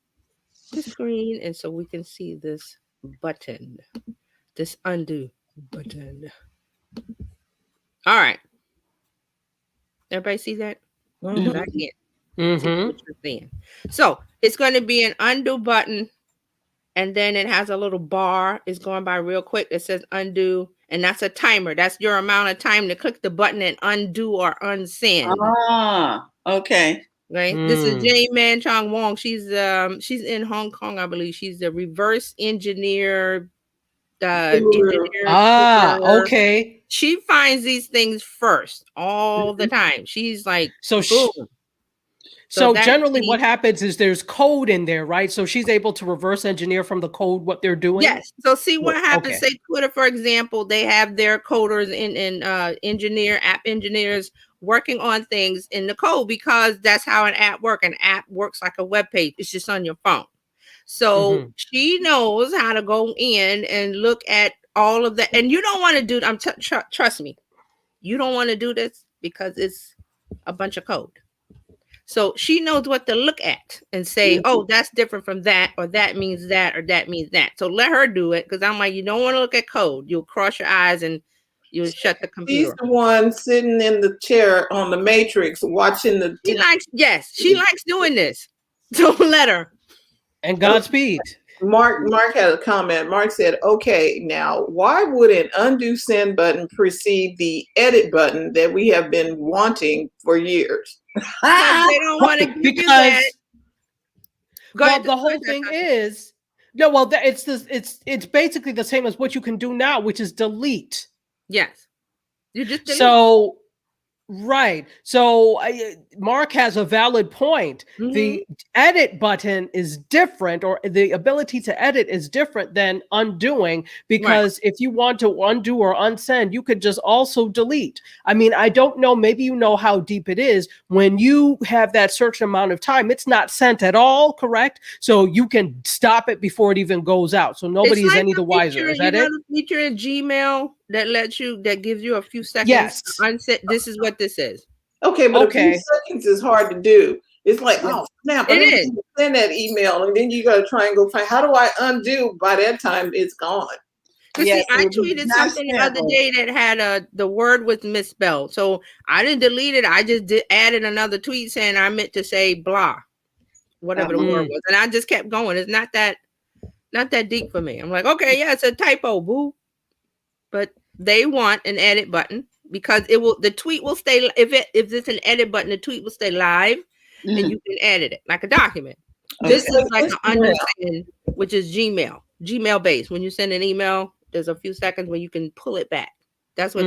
the screen, and so we can see this button, this undo button. All right. Everybody see that? Mhm. Back in. Mm-hmm. What you're seeing. So it's going to be an undo button, and then it has a little bar. It's going by real quick. It says undo, and that's a timer. That's your amount of time to click the button and undo or unsend. Okay. Right. This is Jenny Man Chong Wong. She's in Hong Kong, I believe. She's the reverse engineer. Okay. She finds these things first all the time. She's like, so generally what happens is there's code in there, right? So she's able to reverse engineer from the code what they're doing. Yes. So see what happens. Okay. Say Twitter, for example, they have their coders and app engineers working on things in the code, because that's how an app works. An app works like a web page. It's just on your phone. So she knows how to go in and look at all of that. And you don't want to do, trust me, you don't want to do this because it's a bunch of code. So she knows what to look at and say, oh, that's different from that, or that means that, or that means that. So let her do it, because I'm like, you don't want to look at code. You'll cross your eyes and you'll shut the computer. She's the one sitting in the chair on the Matrix watching the. She likes doing this. So let her. And Godspeed. Mark had a comment. Mark said, okay, now why would an undo send button precede the edit button that we have been wanting for years? They don't want to give you that. The whole thing is, it's basically the same as what you can do now, which is delete. Yes. You just delete. So right. So Mark has a valid point. The edit button is different, or the ability to edit is different than undoing, because if you want to undo or unsend, you could just also delete. I mean, I don't know, maybe you know how deep it is. When you have that certain amount of time, it's not sent at all, correct? So you can stop it before it even goes out. So nobody's any the wiser. Is that it? The feature in Gmail that gives you a few seconds to unset. This is what this is. Okay, but a few seconds is hard to do. It's like, oh snap! It is. Send that email, and then you got to try and go find. How do I undo? By that time, it's gone. See, I tweeted something the other day that had the word was misspelled, so I didn't delete it. I just added another tweet saying I meant to say blah, whatever the word was, and I just kept going. It's not that deep for me. I'm like, okay, yeah, it's a typo, boo. But they want an edit button, because the tweet will stay, if it's an edit button, the tweet will stay live and you can edit it like a document. This is like an understand, which is Gmail based. When you send an email, there's a few seconds where you can pull it back. That's what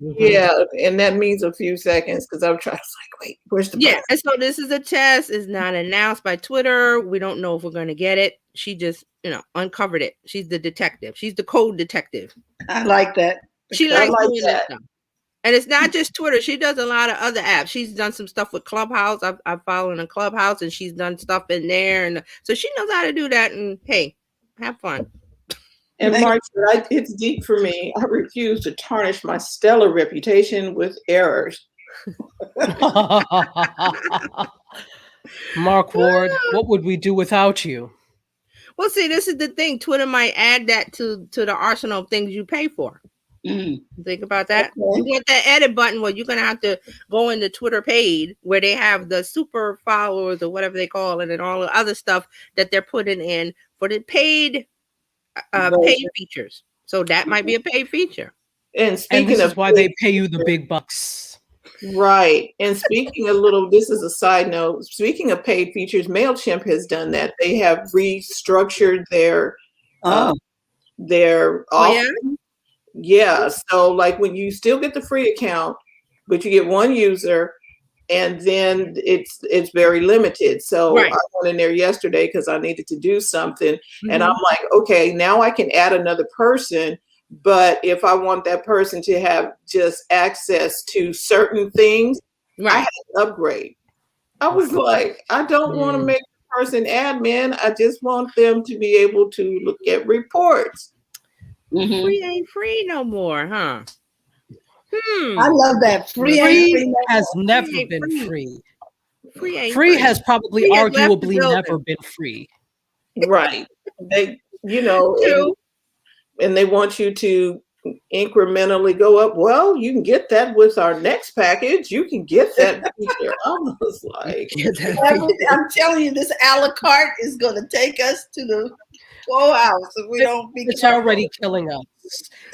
yeah, and that means a few seconds, because I'm trying to wait, where's the button? And so this is a test. It's not announced by Twitter. We don't know if we're going to get it. She just uncovered it. She's the detective. She's the code detective. I like that. She likes doing that stuff. And it's not just Twitter. She does a lot of other apps. She's done some stuff with Clubhouse. I've followed in Clubhouse, and she's done stuff in there. And so she knows how to do that. And hey, have fun. And Mark said, it's deep for me. I refuse to tarnish my stellar reputation with errors. Mark Ward, what would we do without you? Well, see, this is the thing. Twitter might add that to the arsenal of things you pay for. Think about that. You want that edit button? Well, you're going to have to go in the Twitter paid, where they have the super followers or whatever they call it, and all the other stuff that they're putting in for the paid features. So that might be a paid feature. And speaking this is why they pay you the big bucks. Right. And speaking this is a side note. Speaking of paid features, MailChimp has done that. They have restructured their offering. Yeah. So like when you still get the free account, but you get one user, and then it's very limited. So I went in there yesterday because I needed to do something. And I'm like, okay, now I can add another person. But if I want that person to have just access to certain things, I had to upgrade. I was like, I don't want to make the person admin. I just want them to be able to look at reports. Mhm. Free ain't free no more, huh? I love that. Free ain't Free free no has more. never ain't been free. free. Free ain't Free free. has probably Free has left the arguably building. never been free. Right. They, you know, True. and they want you to incrementally go up. Well, you can get that with our next package. You can get that feature. I was like, I'm telling you, this a la carte is going to take us to the full house if we don't be It's careful. already killing us.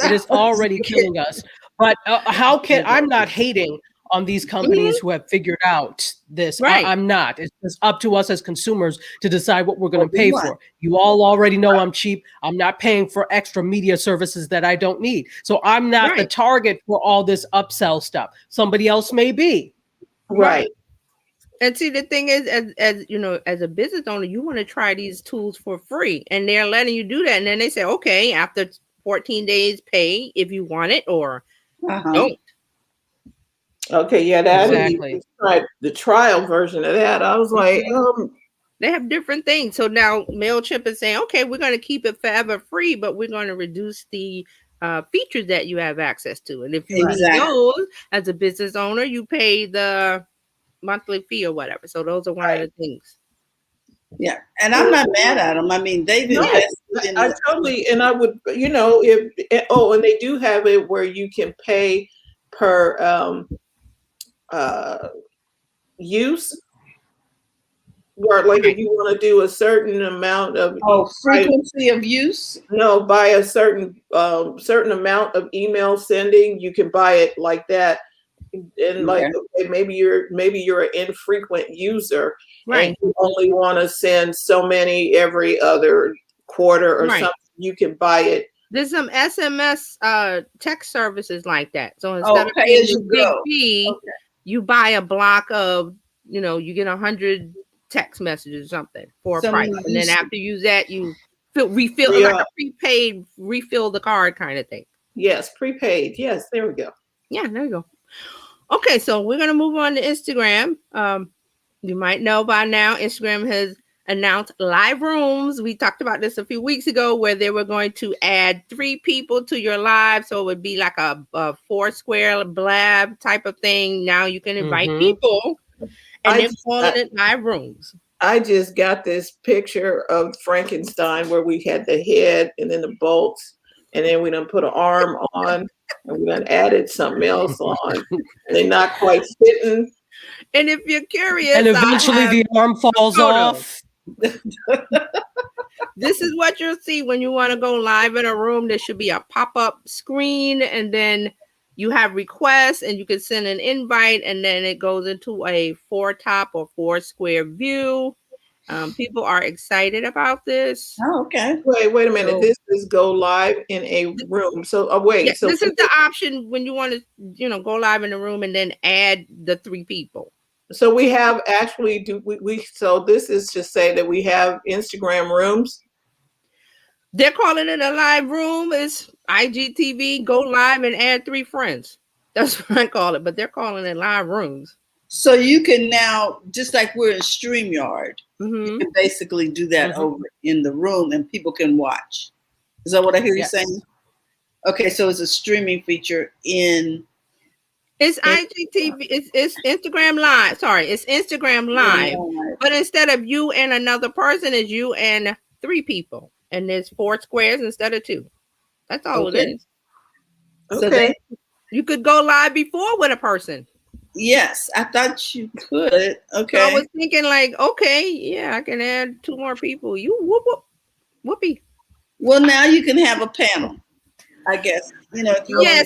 It is already killing us. But how can I'm not hating on these companies who have figured out this. Right. I'm not. It's just up to us as consumers to decide what we're going What to we pay want. for. You all already know I'm cheap. I'm not paying for extra media services that I don't need. So I'm not the Right. target for all this upsell stuff. Somebody else may be. right. And see, the thing is, as you know, as a business owner, you want to try these tools for free, and they're letting you do that. And then they say, okay, after 14 days, pay if you want it or don't. Okay, yeah, that Exactly. is the trial version of that. I was like, They have different things. So now MailChimp is saying, okay, we're going to keep it forever free, but we're going to reduce the features that you have access to. And if you need those as a business owner, you pay the monthly fee or whatever. So those are one of the things. Yeah, and I'm not mad at them. I mean, they've no, invested in I totally, and I would, you know, if and they do have it where you can pay per use, where like if you want to do a certain amount of frequency of use. No, by a certain amount of email sending, you can buy it like that. And like, okay, maybe you're an infrequent user, and you only want to send so many every other quarter or something. You can buy it. There's some SMS text services like that. So instead of pay paying as you the big go. fee, you buy a block of, you know, you get 100 text messages or something for a price, and then after you use that, you refill like a prepaid, refill the card kind of thing. Yes, prepaid. Yes, there we go. Yeah, there you go. Okay, so we're gonna move on to Instagram. You might know by now, Instagram has announced live rooms. We talked about this a few weeks ago, where they were going to add 3 people to your live, so it would be like a Foursquare blab type of thing. Now you can invite people, and they're calling it live rooms. I just got this picture of Frankenstein where we had the head and then the bolts, and then we done put an arm on, and we done added something else on. They're not quite fitting. And if you're curious, and eventually the arm falls off. This is what you'll see when you want to go live in a room. There should be a pop-up screen, and then you have requests, and you can send an invite, and then it goes into a 4-top or 4-square view. People are excited about this. Oh, okay. Wait a minute. So, this is go live in a room. So wait. Yeah, so this is the option when you want to, you know, go live in a room and then add the 3 people. So we have actually so this is to say that we have Instagram rooms. They're calling it a live room. It's IGTV, go live and add 3 friends. That's what I call it, but they're calling it live rooms. So you can now, just like we're in StreamYard, you can basically do that over in the room and people can watch. Is that what I hear you saying? Okay, so it's a streaming feature in... It's IGTV, it's Instagram Live. Sorry, it's Instagram Live. But instead of you and another person, it's you and 3 people. And there's 4 squares instead of 2. That's all it is. Okay. So you could go live before with a person. Yes, I thought you could. Okay. So I was thinking like, okay, yeah, I can add 2 more people. You whoopee. Well, now you can have a panel, I guess. You know.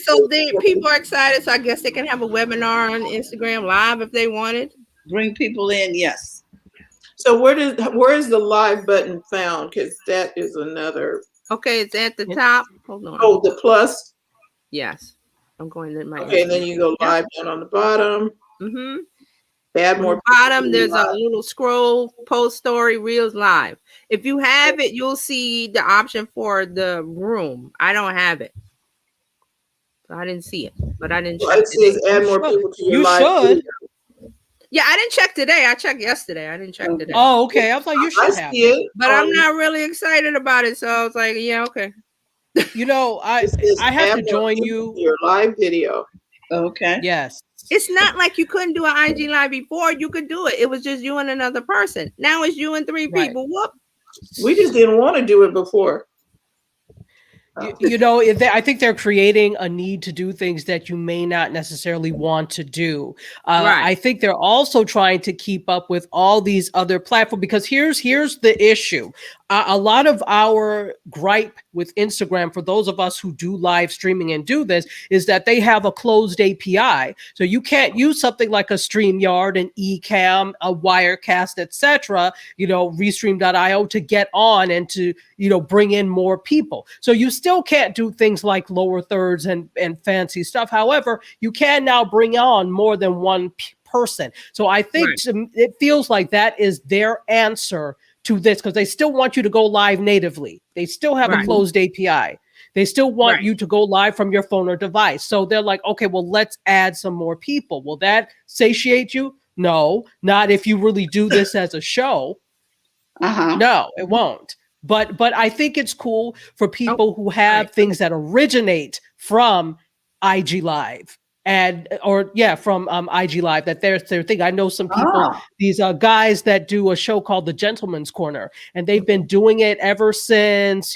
So people are excited. So I guess they can have a webinar on Instagram Live if they wanted. Bring people in, yes. So where is the live button found? Because that is another. Okay, it's at the top. Hold on. Oh, the plus. Yes, I'm going to my. Okay, and then you go live down on the bottom. Add more. Bottom, there's a little scroll, post story, reels live. If you have it, you'll see the option for the room. I don't have it. So I didn't see it, but I didn't check. It says add more people to your live. You should. Yeah, I didn't check today. I checked yesterday. I didn't check today. Oh, okay. I thought you should have it. But I'm not really excited about it. So I was like, yeah, okay. You know, I have to join you. Your live video. Okay. Yes. It's not like you couldn't do an IG live before. You could do it. It was just you and another person. Now it's you and three Right. people. Whoop. We just didn't want to do it before. You know, I think they're creating a need to do things that you may not necessarily want to do. Right. I think they're also trying to keep up with all these other platforms, because here's the issue. A lot of our gripe with Instagram, for those of us who do live streaming and do this, is that they have a closed API. So you can't use something like a StreamYard, an Ecamm, a Wirecast, etc., Restream.io to get on and to, bring in more people. So you still can't do things like lower thirds and fancy stuff. However, you can now bring on more than one person. So I think it feels like that is their answer to this, because they still want you to go live natively. They still have a closed API. They still want you to go live from your phone or device. So they're like, okay, well, let's add some more people. Will that satiate you? No, not if you really do this as a show. No, it won't. But I think it's cool for people who have things that originate from IG Live from IG Live, that their thing. I know some people, these guys that do a show called The Gentleman's Corner, and they've been doing it ever since,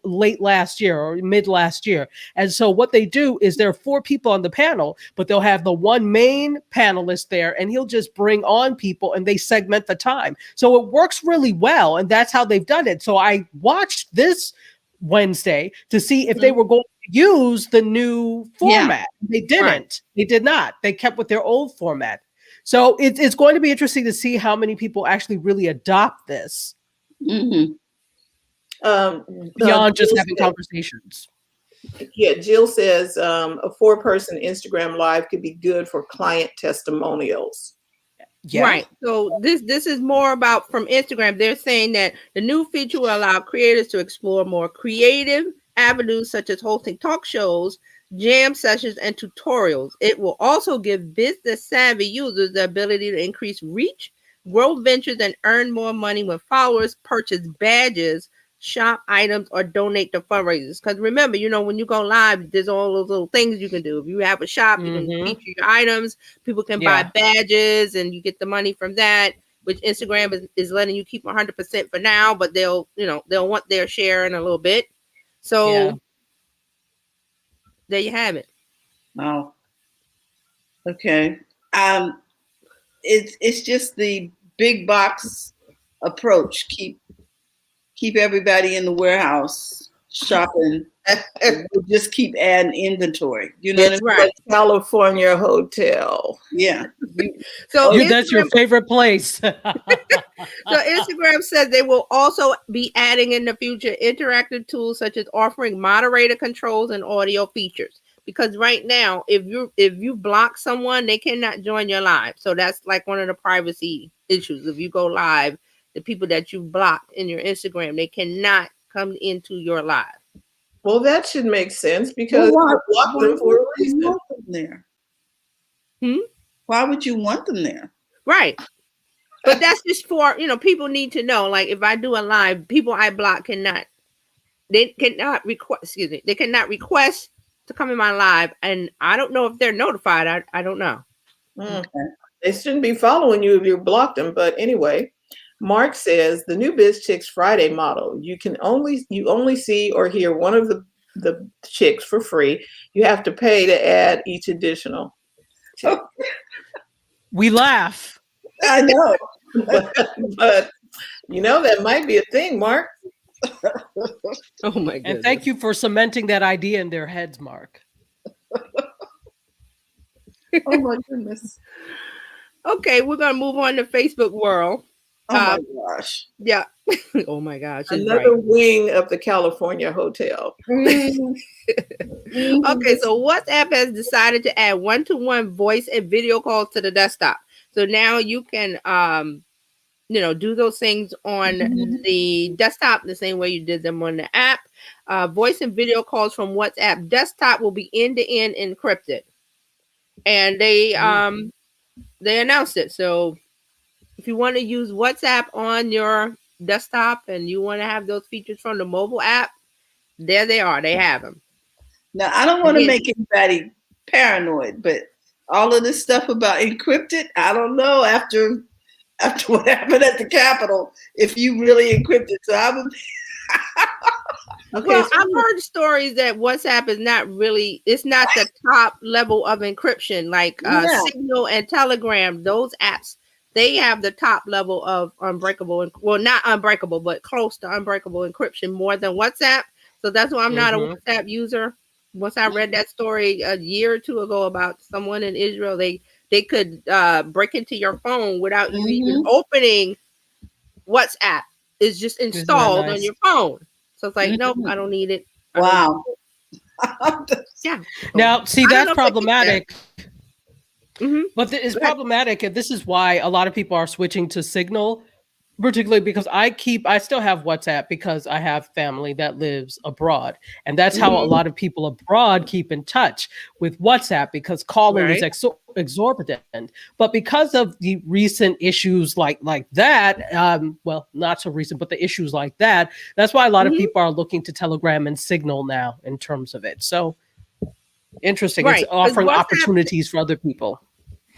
late last year or mid last year. And so what they do is there are 4 people on the panel, but they'll have the one main panelist there, and he'll just bring on people and they segment the time. So it works really well, and that's how they've done it. So I watched this Wednesday to see if they were going to use the new format. They didn't. They did not. They kept with their old format. So it's going to be interesting to see how many people actually really adopt this beyond just having conversations. Yeah, Jill says a 4-person Instagram live could be good for client testimonials. Yeah. Right. So this is more about from Instagram. They're saying that the new feature will allow creators to explore more creative avenues such as hosting talk shows, jam sessions, and tutorials. It will also give business savvy users the ability to increase reach, grow ventures, and earn more money when followers purchase badges, shop items, or donate to fundraisers. Because remember, when you go live, there's all those little things you can do. If you have a shop, you can feature your items. People can buy badges, and you get the money from that, which Instagram is letting you keep 100% for now, but they'll want their share in a little bit. So there you have it. Oh, okay. It's just the big box approach. Keep everybody in the warehouse shopping. Just keep adding inventory. It's right. California hotel. Yeah. So that's your favorite place. So Instagram says they will also be adding in the future interactive tools such as offering moderator controls and audio features. Because right now, if you block someone, they cannot join your live. So that's like one of the privacy issues. If you go live, the people that you blocked in your Instagram, they cannot come into your live. Well, that should make sense because you block them for a reason. Why would you want them there? Right. But that's just for, people need to know, like if I do a live, people I block cannot request to come in my live. And I don't know if they're notified. I don't know. Okay. They shouldn't be following you if you blocked them. But anyway, Mark says the new Biz Chicks Friday model. You only see or hear one of the chicks for free. You have to pay to add each additional chick. We laugh. I know. but that might be a thing, Mark. Oh my goodness. And thank you for cementing that idea in their heads, Mark. Oh my goodness. Okay, we're gonna move on to Facebook world. Oh my gosh. Yeah. Oh my gosh. Another wing of the California hotel. Okay, so WhatsApp has decided to add one-to-one voice and video calls to the desktop. So now you can do those things on the desktop the same way you did them on the app. Voice and video calls from WhatsApp desktop will be end-to-end encrypted. And they announced it. So if you want to use WhatsApp on your desktop and you want to have those features from the mobile app, there they are. They have them. Now, I don't want to make anybody paranoid, but all of this stuff about encrypted, I don't know after what happened at the Capitol, if you really encrypted. So I would. Okay, Well, so I've heard stories that WhatsApp is not really, it's not the top level of encryption, like Signal and Telegram, those apps, they have the top level of unbreakable, well, not unbreakable, but close to unbreakable encryption more than WhatsApp. So that's why I'm not a WhatsApp user. Once I read that story a year or two ago about someone in Israel, they could break into your phone without you even opening WhatsApp. It's just installed on your phone. So it's like, nope, I don't need it. Wow. Yeah. Now, see, that's problematic. But it's problematic, and this is why a lot of people are switching to Signal, particularly because I still have WhatsApp because I have family that lives abroad, and that's how a lot of people abroad keep in touch with WhatsApp, because calling is exorbitant. But because of the recent issues like that, well, not so recent, but the issues like that, that's why a lot of people are looking to Telegram and Signal now in terms of it. So interesting. It's offering opportunities for other people.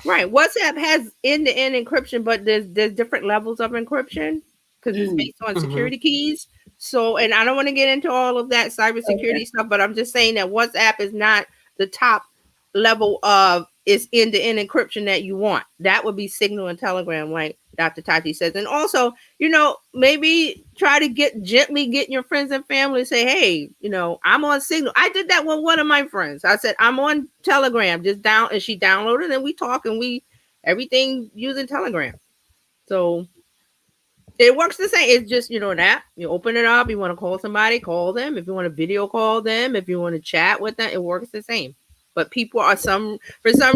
Right. WhatsApp has end-to-end encryption, but there's different levels of encryption because it's based on security keys. So, and I don't want to get into all of that cybersecurity stuff, but I'm just saying that WhatsApp is not the top level of its end-to-end encryption that you want. That would be Signal and Telegram, like Dr. Tati says. And also, maybe try to gently get your friends and family to say, hey, I'm on Signal. I did that with one of my friends. I said, I'm on Telegram, and she downloaded, and we talk, and everything using Telegram. So it works the same. It's just, an app. You open it up. You want to call somebody, call them. If you want to video call them, if you want to chat with them, it works the same. But people for some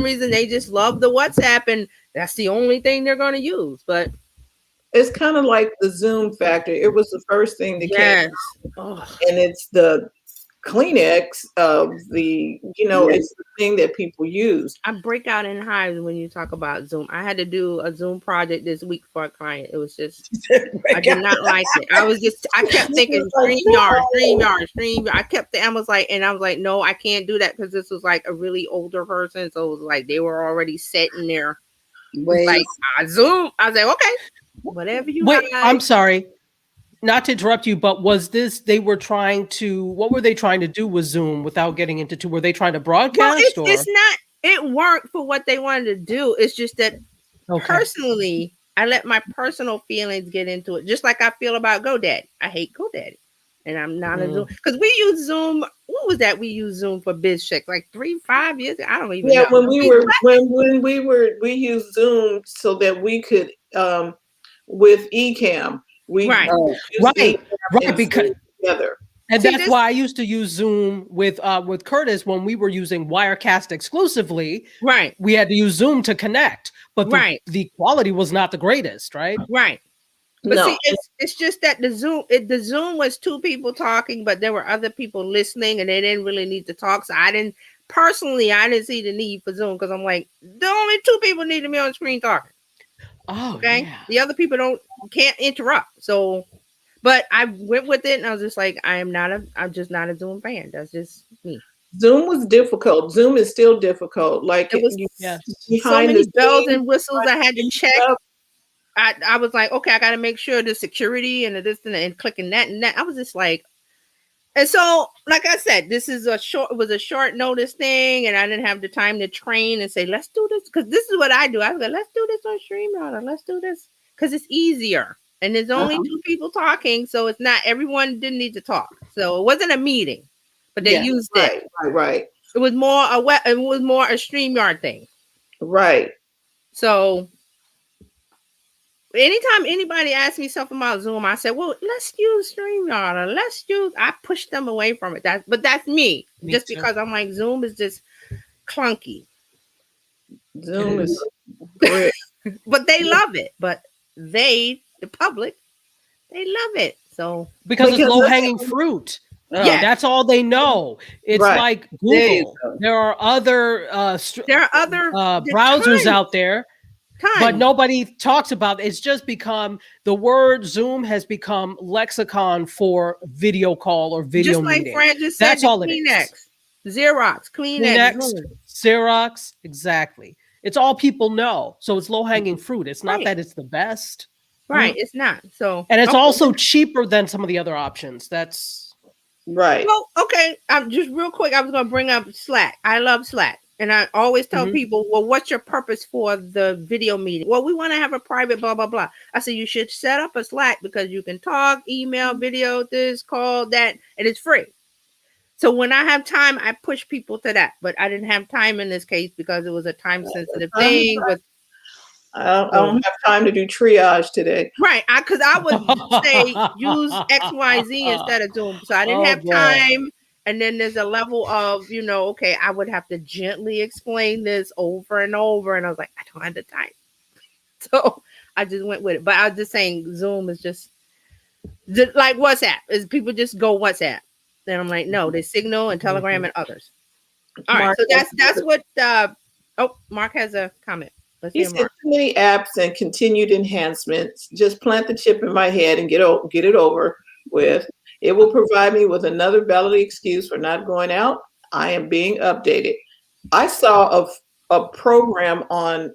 reason, they just love the WhatsApp, and that's the only thing they're going to use. But it's kind of like the Zoom factor. It was the first thing that came out, and it's the Kleenex of the, it's the thing that people use. I break out in hives when you talk about Zoom. I had to do a Zoom project this week for a client. It was just, I did not like it. I kept thinking StreamYard. I was like, no, I can't do that, because this was like a really older person. So it was like, they were already set in there. Like, Zoom. I was like, okay, whatever you Wait, guys. I'm sorry. Not to interrupt you, but what were they trying to do with Zoom without getting into were they trying to broadcast? Well, it's not, it worked for what they wanted to do. It's just that personally, I let my personal feelings get into it. Just like I feel about GoDaddy. I hate GoDaddy. And I'm not a Zoom. Because we use Zoom. What was that? We used Zoom for biz checks like 3-5 years ago. I don't even know. We used Zoom so that we could with eCam. Right, because together. And that's why I used to use Zoom with Curtis when we were using Wirecast exclusively. Right. We had to use Zoom to connect, but the quality was not the greatest, right? Right. But see, it's just that the Zoom was two people talking, but there were other people listening, and they didn't really need to talk. So I didn't see the need for Zoom, because I'm like, the only two people need to be on the screen talking. Oh, okay. Yeah. The other people can't interrupt. So, but I went with it, and I was just like, I'm just not a Zoom fan. That's just me. Zoom was difficult. Zoom is still difficult. Like, it was so many bells and whistles I had to check. I was like, okay, I got to make sure the security and this and clicking that and that. I was just like, and so, like I said, it was a short notice thing, and I didn't have the time to train and say, let's do this. Because this is what I do. I was like, let's do this on StreamYard, let's do this. Because it's easier. And there's only two people talking, so it's not, everyone didn't need to talk. So it wasn't a meeting, but they used it. Right. It was more a StreamYard thing. Right. So anytime anybody asks me something about Zoom, I said, well, let's use StreamYard, or I push them away from it. But that's me just too. Because I'm like, Zoom is just clunky. Zoom is great. But they love it. But the public, they love it. So because it's low-hanging fruit. Yeah, that's all they know. It's like Google. There are other browsers out there. But nobody talks about it. It's just become the word Zoom has become lexicon for video call or video just like meeting. Fran just said, That's all it Kleenex, is. Xerox, Kleenex, Zoom. Xerox, exactly. It's all people know. So it's low-hanging fruit. It's not that it's the best. Right, it's not. So and it's also cheaper than some of the other options. That's right. Well, okay. Just real quick, I was going to bring up Slack. I love Slack. And I always tell people, well, what's your purpose for the video meeting? Well, we want to have a private blah, blah, blah. I said, you should set up a Slack because you can talk, email, video, this, call, that, and it's free. So when I have time, I push people to that. But I didn't have time in this case because it was a time-sensitive thing. But I don't have time to do triage today. Right, because I would say use XYZ instead of Zoom. So I didn't have time. And then there's a level of, okay, I would have to gently explain this over and over. And I was like, I don't have the time. So I just went with it. But I was just saying Zoom is just like WhatsApp. Is people just go WhatsApp. Then I'm like, no, there's Signal and Telegram and others. All right, so that's what Mark has a comment. Let's He said too many apps and continued enhancements. Just plant the chip in my head and get it over with. It will provide me with another valid excuse for not going out. I am being updated. I saw a program on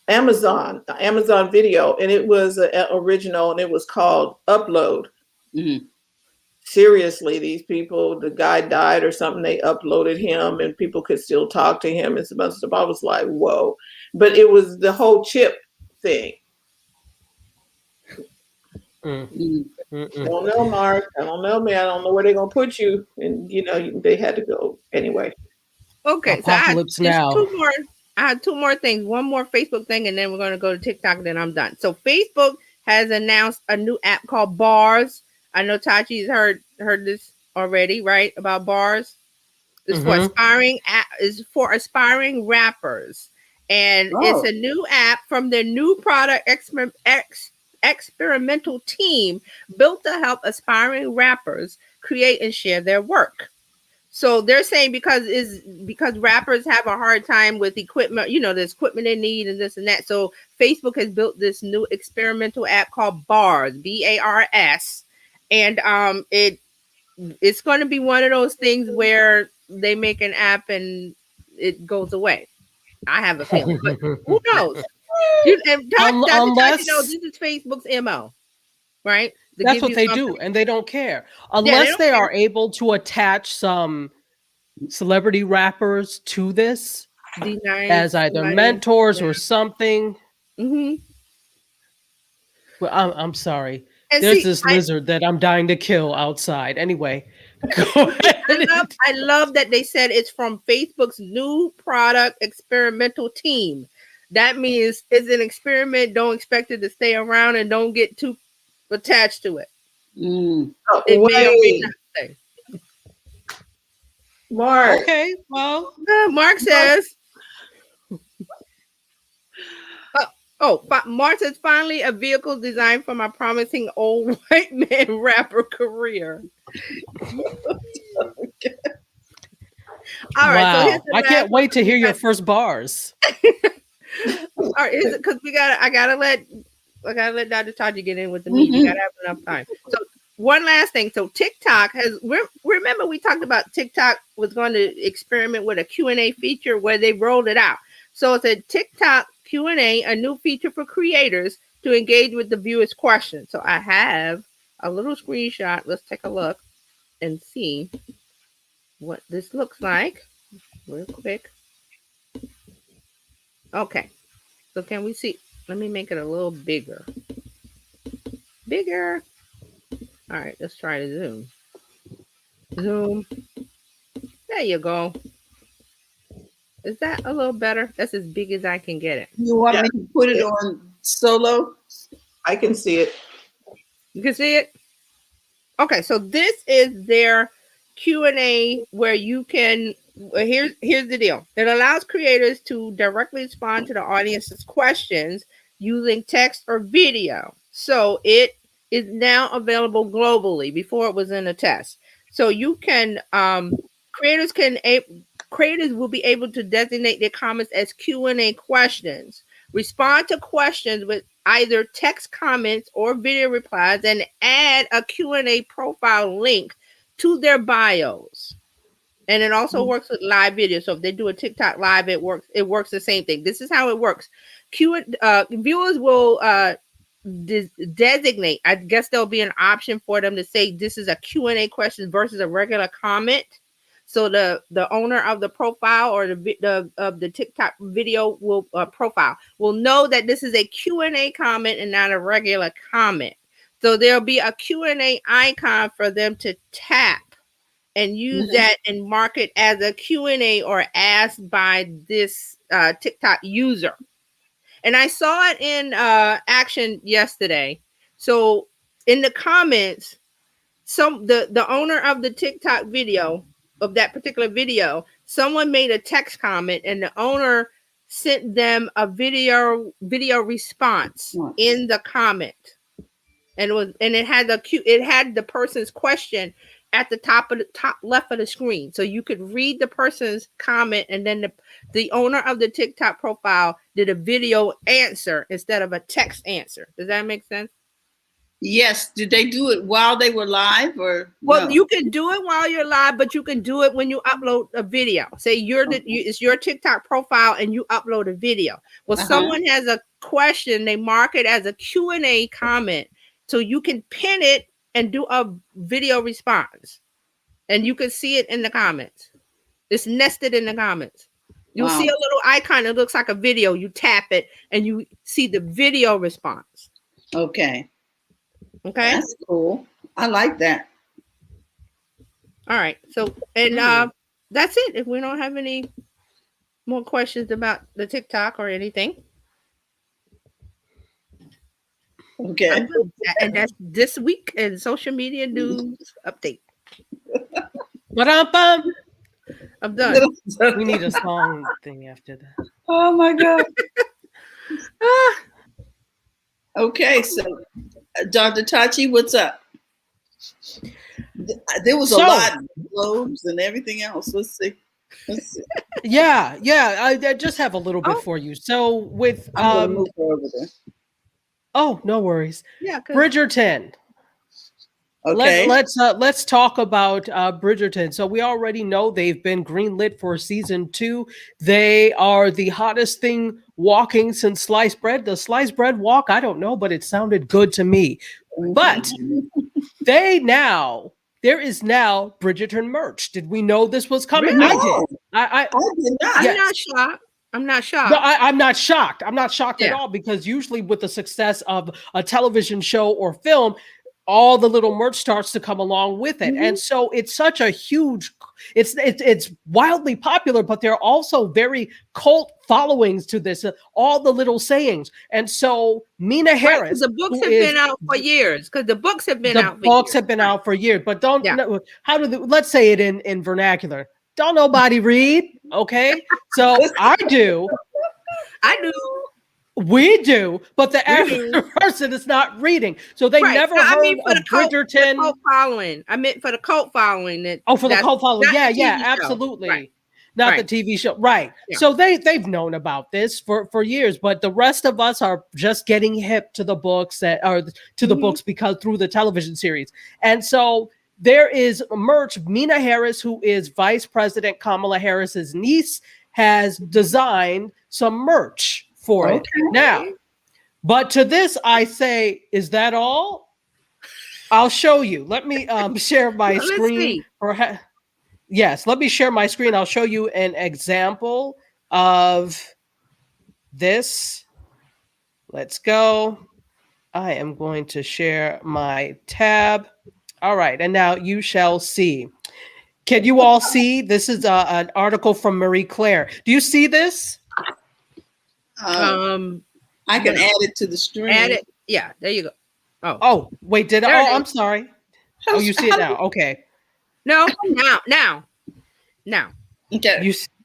Amazon Video, and it was original, and it was called Upload. Mm-hmm. Seriously, these people, the guy died or something, they uploaded him and people could still talk to him and some other stuff. I was like, whoa. But it was the whole chip thing. I don't know, Mark. I don't know, man. I don't know where they're going to put you. And, they had to go anyway. Okay. Apocalypse now. I had two more things. One more Facebook thing, and then we're going to go to TikTok, and then I'm done. So Facebook has announced a new app called Bars. I know Tachi's heard this already, right? About Bars. It's for aspiring rappers. And it's a new app from their new product experimental team built to help aspiring rappers create and share their work. So they're saying because rappers have a hard time with equipment, there's equipment they need and this and that. So Facebook has built this new experimental app called Bars, BARS. And it's going to be one of those things where they make an app and it goes away. I have a feeling, but who knows? Unless this is Facebook's MO, right? That's what they do, and they don't care unless they are able to attach some celebrity rappers to this as either mentors or something. Mm-hmm. Well, I'm sorry. And there's this lizard that I'm dying to kill outside. Anyway, I love that they said it's from Facebook's new product experimental team. That means it's an experiment. Don't expect it to stay around and don't get too attached to it. It may or may not stay. Mark. Okay, well, Mark says. Mark says finally a vehicle designed for my promising old white man rapper career. All right, so I can't wait to hear your first bars. All right, because I gotta let Dr. Taji get in with the meat. We gotta have enough time. So one last thing. So TikTok remember we talked about TikTok was going to experiment with a Q&A feature where they rolled it out. So it's a TikTok Q&A, a new feature for creators to engage with the viewers' questions. So I have a little screenshot. Let's take a look and see what this looks like real quick. Okay. So can we see? Let me make it a little bigger. Bigger. All right. Let's try to zoom. Zoom. There you go. Is that a little better? That's as big as I can get it. You want me to put it on solo? I can see it. You can see it? Okay, so this is their Q&A where you can, here's the deal. It allows creators to directly respond to the audience's questions using text or video. So it is now available globally. Before it was in a test. So you can, creators can creators will be able to designate their comments as Q&A questions, respond to questions with either text comments or video replies, and add a Q&A profile link to their bios. And it also works with live video. So if they do a TikTok live, it works the same thing. This is how it works. Viewers will designate. I guess there'll be an option for them to say this is a Q&A question versus a regular comment. So the owner of the profile or the TikTok video profile will know that this is a Q&A comment and not a regular comment. So there'll be a Q&A icon for them to tap and use that and mark it as a Q&A or asked by this TikTok user. And I saw it in action yesterday. So in the comments, the owner of the TikTok video, of that particular video, someone made a text comment and the owner sent them a video response in the comment. And it had the person's question at the top left of the screen. So you could read the person's comment, and then the owner of the TikTok profile did a video answer instead of a text answer. Does that make sense? Yes. Did they do it while they were live or? Well, no? You can do it while you're live, but you can do it when you upload a video. Say it's your TikTok profile and you upload a video. Well, someone has a question, they mark it as a Q&A comment. So you can pin it and do a video response. And you can see it in the comments. It's nested in the comments. You'll see a little icon. It looks like a video. You tap it and you see the video response. Okay. Okay. That's cool. I like that. All right. So, and that's it. If we don't have any more questions about the TikTok or anything. Okay. And that's this week in social media news update. Ba-dum-bum. I'm done. We need a song thing after that. Oh my God. Okay, so Dr. Tachi, what's up? There was a lot of globes and everything else. Let's see. Yeah. I just have a little bit for you. So with move over there. Oh, no worries. Yeah, Bridgerton. Okay. Let's talk about Bridgerton. So we already know they've been greenlit for season 2. They are the hottest thing walking since sliced bread. The sliced bread walk, I don't know, but it sounded good to me. But there is now Bridgerton merch. Did we know this was coming? Really? I did. I did not. I'm not shocked. I'm not shocked. No, I'm not shocked. I'm not shocked at all, because usually with the success of a television show or film, all the little merch starts to come along with it. And so it's such a huge, it's wildly popular, but there are also very cult followings to this, all the little sayings. And so Mina Harris, the books have been out for years, because the books have been out for years. The books have been out for years, but let's say it in vernacular. Don't nobody read, okay? So I do. We do, but the average person is not reading. So they never heard of Bridgerton. Cult following. I meant for the cult following. For the cult following. Yeah, absolutely. Right. Not the TV show. Right. Yeah. So they've known about this for years, but the rest of us are just getting hip to the books books because through the television series. And so there is merch. Mina Harris, who is Vice President Kamala Harris's niece, has designed some merch for it. Now, but to this I say, is that all? I'll show you. Let me share my screen. Yes, let me share my screen. I'll show you an example of this. Let's go. I am going to share my tab. All right, and now you shall see. Can you all see? This is an article from Marie Claire. Do you see this? I can add it to the stream. Add it. Yeah, there you go. Oh, wait, did I? Oh, I'm sorry. Oh, you see it now. Okay. No, now. Okay.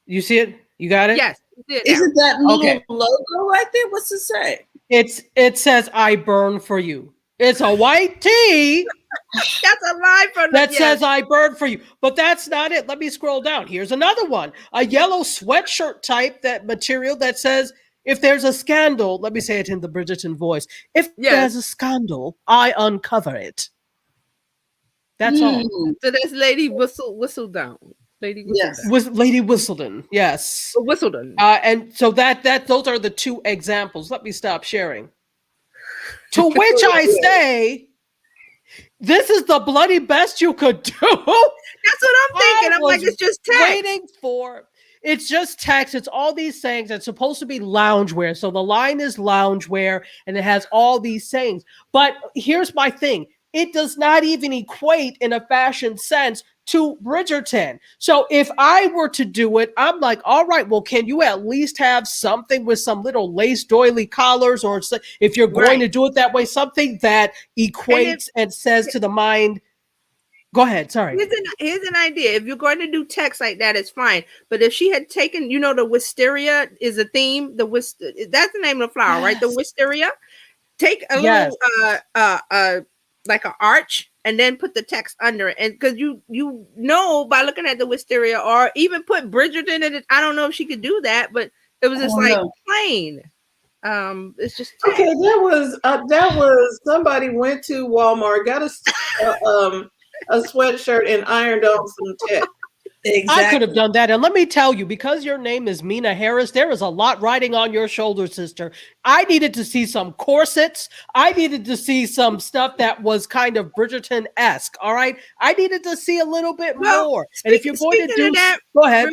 You see it? You got it? Yes. Isn't that little logo right there? What's it say? It says "I burn for you." It's a white tee That's a lie from that says I burn for you. But that's not it. Let me scroll down. Here's another one. A yellow sweatshirt type that material that says, if there's a scandal, let me say it in the Bridgerton voice. If there's a scandal, I uncover it. That's all. So that's Lady Whistledown. Lady Whistledown. Yes. With Lady Whistledown. Yes. Whistledown. And so those are the two examples. Let me stop sharing. To which I say, this is the bloody best you could do. That's what I'm thinking. I'm like, it's just text. Waiting for it's just text. It's all these sayings. It's supposed to be loungewear. So the line is loungewear and it has all these sayings. But here's my thing. It does not even equate in a fashion sense to Bridgerton. So if I were to do it, I'm like, all right, well, can you at least have something with some little lace doily collars, or if you're going to do it that way, something that equates and says to the mind, go ahead. Sorry. Here's an idea. If you're going to do text like that, it's fine. But if she had taken, the wisteria is a theme. That's the name of the flower, right? The wisteria. Take a little like an arch, and then put the text under it. And because you by looking at the wisteria, or even put Bridgerton in it. I don't know if she could do that, but it was just plain. It's just text. Okay. That was somebody went to Walmart, got a sweatshirt and ironed on some text. Exactly. I could have done that. And let me tell you, because your name is Mina Harris, there is a lot riding on your shoulders, sister. I needed to see some corsets. I needed to see some stuff that was kind of Bridgerton-esque. All right. I needed to see a little bit more. And if you're going to do that, go ahead.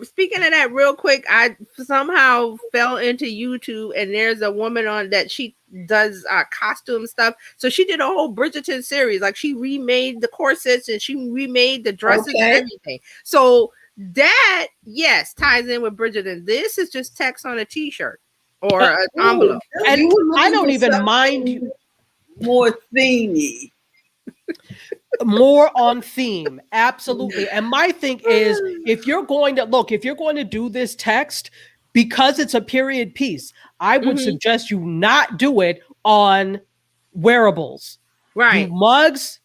Speaking of that real quick, I somehow fell into YouTube, and there's a woman on that she does costume stuff. So she did a whole Bridgerton series. Like, she remade the corsets and she remade the dresses and everything. So that, yes, ties in with Bridgerton. This is just text on a t-shirt or an envelope. And I don't even mind you. More themey. More on theme, absolutely. And my thing is, if you're going to do this text, because it's a period piece, I would suggest you not do it on wearables. Right. Do mugs,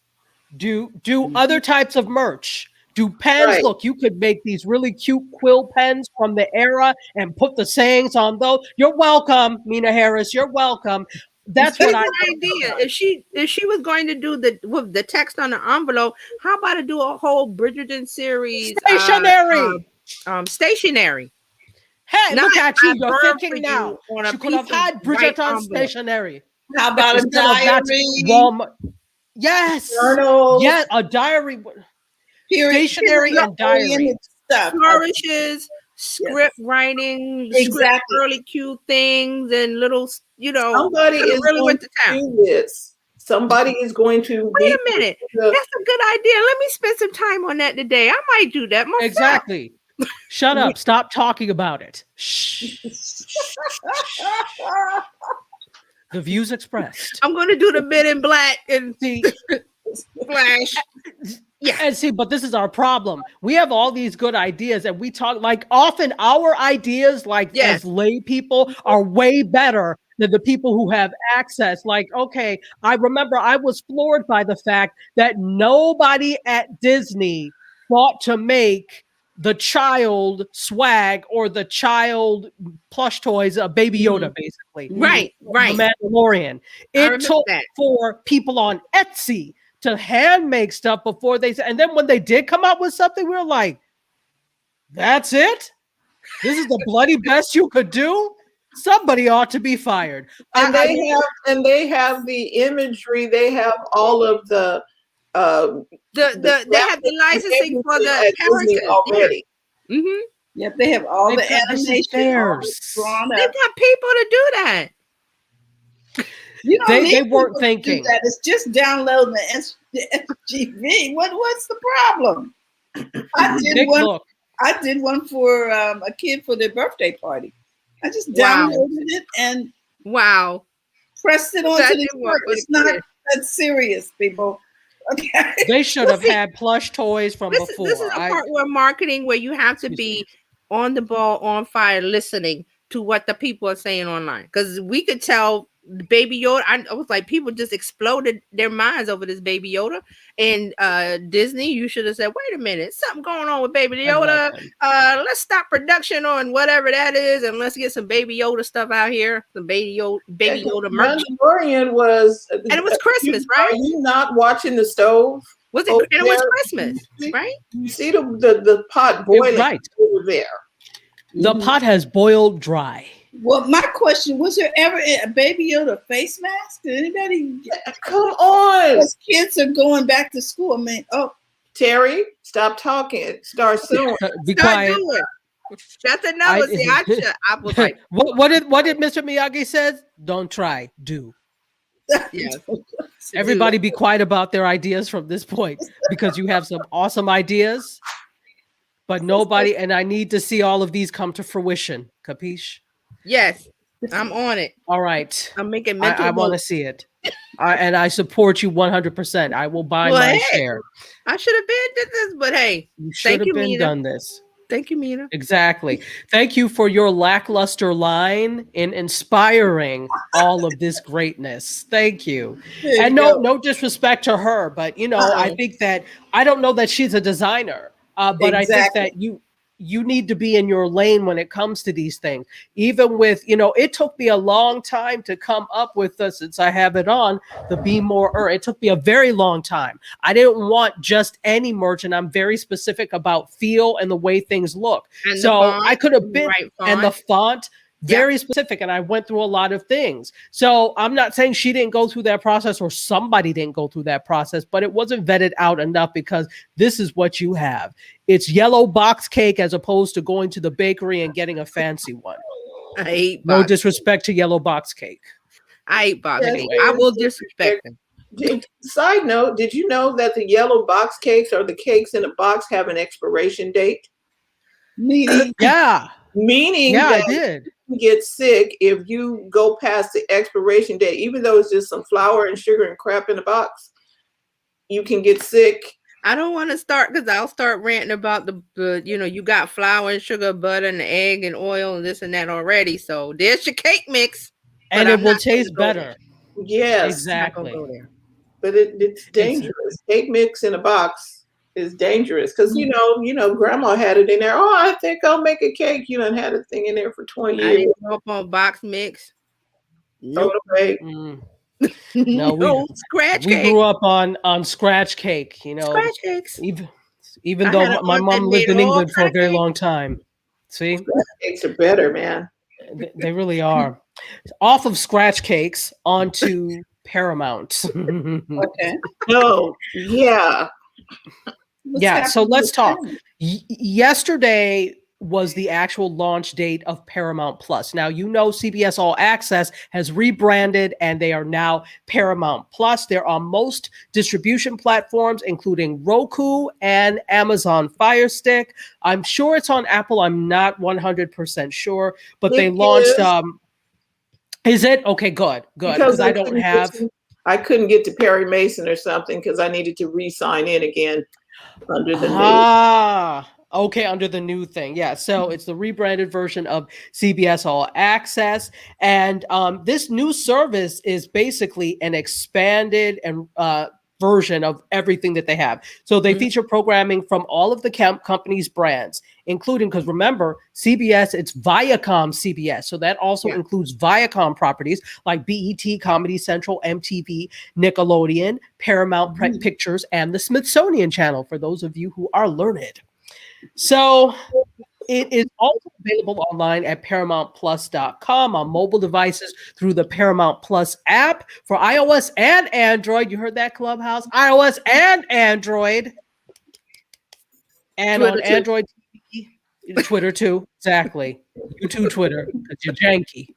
do other types of merch, do pens. Right. Look, you could make these really cute quill pens from the era and put the sayings on those. You're welcome, Mina Harris. You're welcome. That's what idea. If she was going to do with the text on the envelope, how about to do a whole Bridgerton series? Stationary. Hey, look at you! You're thinking now. She could have had Bridgerton stationary. How about a diary? Yes. Journals. Yes, a diary. Stationary and diary. Flourishes. Script writing, script really cute things, and little, somebody is really went to town. Do this. Somebody is going to. Wait a minute, that's a good idea. Let me spend some time on that today. I might do that myself. Exactly. Shut up. Stop talking about it. Shh. The views expressed. I'm going to do the Men in Black and see Flash. Yeah, and see, but this is our problem. We have all these good ideas, and we talk like often our ideas, as lay people, are way better than the people who have access. Like, okay, I remember I was floored by the fact that nobody at Disney thought to make the child swag or the child plush toys a Baby Yoda, basically. Right. The Mandalorian. It took for people on Etsy to hand make stuff before and then when they did come out with something, we were like, that's it? This is the bloody best you could do? Somebody ought to be fired. And they have the imagery, they have all of the they have the licensing for the characters already. Mm-hmm. Yep, they have all the animation drawn up. They've got people to do that. They weren't thinking that. It's just downloading the SGV. What's the problem? I did one for a kid for their birthday party. I just downloaded it and pressed it onto the board. It's not that serious, people. Okay. They should have had plush toys from before. This is a part where marketing, where you have to be on the ball, on fire, listening to what the people are saying online. Because we could tell Baby Yoda. I was like, people just exploded their minds over this Baby Yoda. And Disney, you should have said, wait a minute, something going on with Baby Yoda. Let's stop production on whatever that is, and let's get some Baby Yoda stuff out here. Some Baby Yoda merch. Mandalorian was, and it was Christmas, right? Are you not watching the stove? Was it? And it was Christmas, right? You see the pot boiling over there. The pot has boiled dry. Well, my question, was there ever a Baby Yoda face mask? Did anybody? Come on. Because kids are going back to school. I mean, Terry, stop talking. Start soon. Be quiet. That's another. I was like, what did Mr. Miyagi says? Don't try, do. Yeah. Everybody be quiet about their ideas from this point, because you have some awesome ideas, but nobody, and I need to see all of these come to fruition. Capiche? Yes, I'm on it. All right. I'm making mental I want to see it. And I support you 100%. I will buy my share. I should have been did this, but hey, you should have been done this. Thank you, Mina. Exactly. Thank you for your lackluster line in inspiring all of this greatness. Thank you. And no disrespect to her, but I think that I don't know that she's a designer, but I think that you need to be in your lane when it comes to these things. Even with, it took me a long time to come up with since I have it on, the Be More. It took me a very long time. I didn't want just any merch, and I'm very specific about feel and the way things look. And so I could have been, and the font, very specific, and I went through a lot of things. So I'm not saying she didn't go through that process or somebody didn't go through that process, but it wasn't vetted out enough, because this is what you have. It's yellow box cake as opposed to going to the bakery and getting a fancy one. I hate no disrespect to yellow box cake. I hate box cake. I will disrespect them. Side note, did you know that the yellow box cakes, or the cakes in a box, have an expiration date? Meaning that I did. You get sick if you go past the expiration date, even though it's just some flour and sugar and crap in a box. You can get sick. I don't want to start, because I'll start ranting about the you got flour and sugar, butter and egg and oil and this and that already. So there's your cake mix, and it will taste better. Yes, exactly. But it's dangerous. Cake mix in a box is dangerous, because grandma had it in there. Oh, I think I'll make a cake. You done had a thing in there for 20 years. I didn't go up on box mix. Nope. No, scratch we cake. grew up on scratch cake, Scratch cakes. Even though my mom lived in England for a very long time. See? Scratch cakes are better, man. They really are. Off of scratch cakes onto Paramount. Okay. Oh, yeah. So let's talk. Yesterday was the actual launch date of Paramount Plus. Now, CBS All Access has rebranded, and they are now Paramount Plus. They're on most distribution platforms, including Roku and Amazon Fire Stick. I'm sure it's on Apple. I'm not 100% sure, but they launched. Is it? Okay, good. Because I don't have. I couldn't get to Perry Mason or something, because I needed to re-sign in again under the new. Okay, under the new thing. Yeah, so it's the rebranded version of CBS All Access. And this new service is basically an expanded and version of everything that they have. So they feature programming from all of the company's brands, including, because remember, CBS, it's Viacom CBS. So that also includes Viacom properties like BET, Comedy Central, MTV, Nickelodeon, Paramount Pictures, and the Smithsonian Channel, for those of you who are learned. So it is also available online at ParamountPlus.com on mobile devices through the Paramount Plus app for iOS and Android. You heard that, Clubhouse? iOS and Android. And Twitter on Android TV, Twitter too. Exactly. You too, Twitter, because you're janky.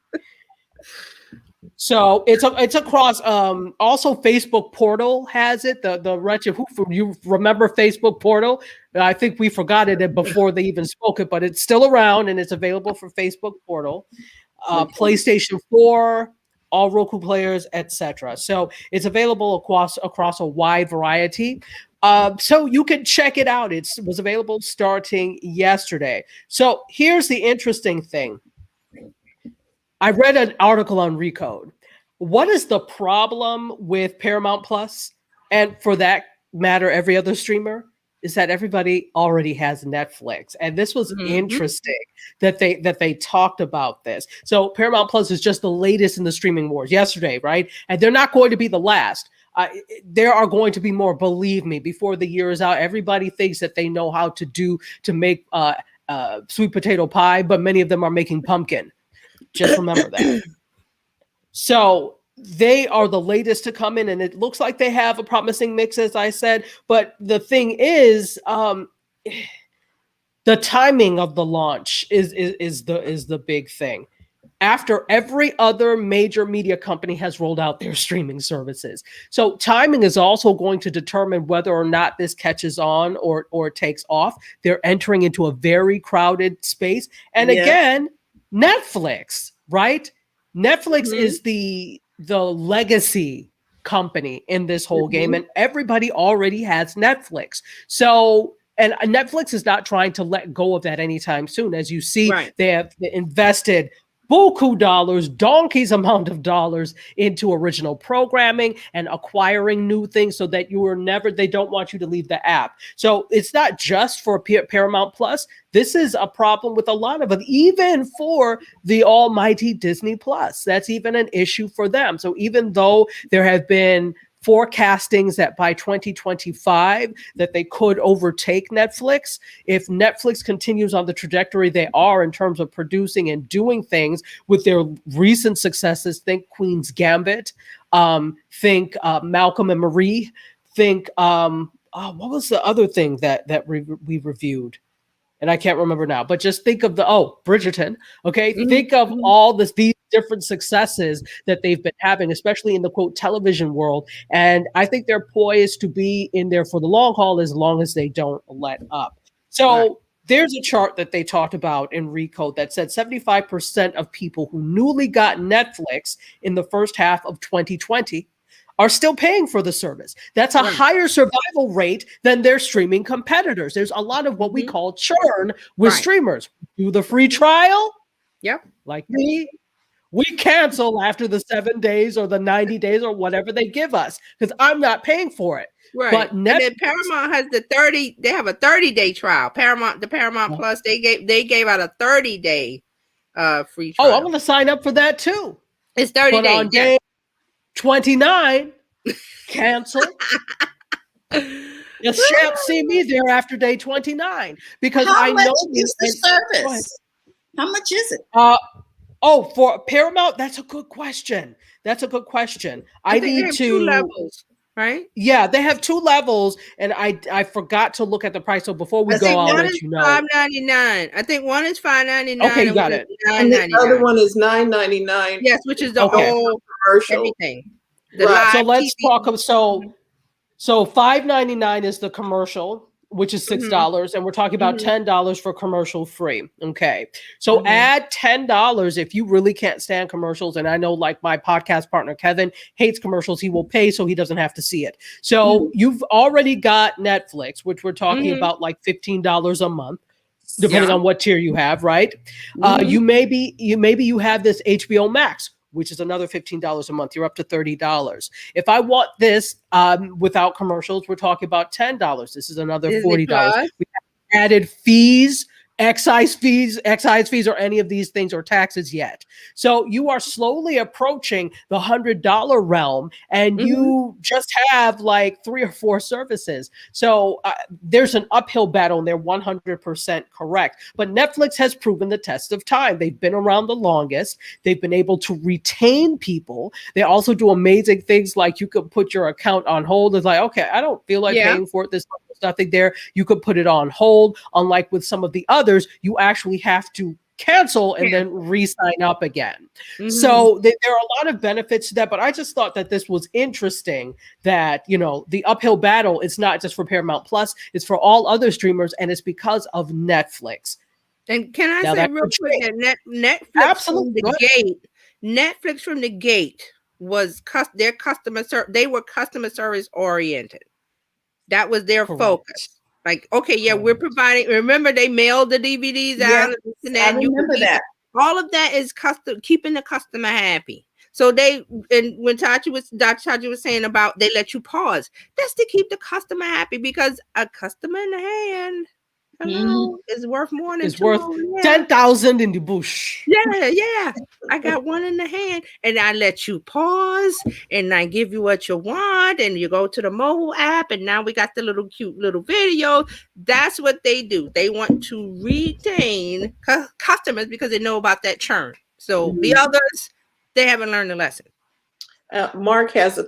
So it's across. Also, Facebook Portal has it. The wretched you remember Facebook Portal? I think we forgot it before they even spoke it, but it's still around and it's available for Facebook Portal, PlayStation 4, all Roku players, etc. So it's available across a wide variety. So you can check it out. It was available starting yesterday. So here's the interesting thing. I read an article on Recode. what is the problem with Paramount Plus, and for that matter, every other streamer, is that everybody already has Netflix. And this was interesting that they talked about this. So Paramount Plus is just the latest in the streaming wars yesterday, right? And they're not going to be the last. There are going to be more, believe me, before the year is out. Everybody thinks that they know how to make sweet potato pie, but many of them are making pumpkin. Just remember that. So they are the latest to come in, and it looks like they have a promising mix, as I said. But the thing is, the timing of the launch is the big thing. After every other major media company has rolled out their streaming services, so timing is also going to determine whether or not this catches on or takes off. They're entering into a very crowded space, and again, Netflix, right? Netflix is the legacy company in this whole game, and everybody already has Netflix. So, and Netflix is not trying to let go of that anytime soon. As you see, they have invested buku dollars, donkey's amount of dollars into original programming and acquiring new things so that they don't want you to leave the app. So it's not just for Paramount Plus. This is a problem with a lot of them, even for the almighty Disney Plus. That's even an issue for them. So even though there have been forecastings that by 2025 that they could overtake Netflix, if Netflix continues on the trajectory they are in terms of producing and doing things with their recent successes, think Queen's Gambit, think Malcolm and Marie, think what was the other thing that we reviewed? And I can't remember now, but just think of Bridgerton. Okay. Think of all these different successes that they've been having, especially in the quote television world. And I think they're poised to be in there for the long haul as long as they don't let up. So there's a chart that they talked about in Recode that said 75% of people who newly got Netflix in the first half of 2020 are still paying for the service. That's a higher survival rate than their streaming competitors. There's a lot of what we call churn with streamers. Do the free trial. Yep. Like me, we cancel after the 7 days or the 90 days or whatever they give us because I'm not paying for it. Right. But and then Paramount has they have a 30-day trial. The Paramount Plus, they gave out a 30-day free trial. Oh, I'm going to sign up for that too. It's 30 but days. On day 29, cancel. You shan't see me there after day 29 because How much is the service? How much is it? For Paramount, that's a good question. I need to 2 levels, right? Yeah, they have 2 levels, and I forgot to look at the price. So before we go, I'll let you know. $5.99. I think one is $5.99. Okay, you got it. And the other one is $9.99. Yes, which is the whole commercial. Everything. So let's talk. So $5.99 is the commercial, which is $6, and we're talking about $10 for commercial free. Okay, so add $10 if you really can't stand commercials. And I know, like my podcast partner Kevin hates commercials. He will pay so he doesn't have to see it. So you've already got Netflix, which we're talking about like $15 a month, depending on what tier you have, right? You maybe you have this HBO Max, which is another $15 a month. You're up to $30. If I want this without commercials, we're talking about $10. This is another $40. We haven't added fees, excise fees, or any of these things or taxes yet. So you are slowly approaching the $100 realm, and you just have like 3 or 4 services. So there's an uphill battle, and they're 100% correct. But Netflix has proven the test of time. They've been around the longest. They've been able to retain people. They also do amazing things like you could put your account on hold. It's like, okay, I don't feel like paying for it. There's nothing there. You could put it on hold. Unlike with some of the others, you actually have to cancel and then re-sign up again. So there are a lot of benefits to that, but I just thought that this was interesting that, the uphill battle is not just for Paramount Plus, it's for all other streamers, and it's because of Netflix. And can I say real quick that Netflix from the gate, Netflix from the gate was their customer service. They were customer service oriented. That was their focus. Like, okay, we're providing. Remember, they mailed the DVDs out. I remember that. All of that is keeping the customer happy. So and when Dr. Tachi was saying about they let you pause, that's to keep the customer happy, because a customer in the hand, is worth more than It's worth 2. 10,000 in the bush. Yeah. I got one in the hand, and I let you pause, and I give you what you want, and you go to the mobile app, and now we got the little cute little video. That's what they do. They want to retain customers because they know about that churn. So the others, they haven't learned the lesson. Mark has a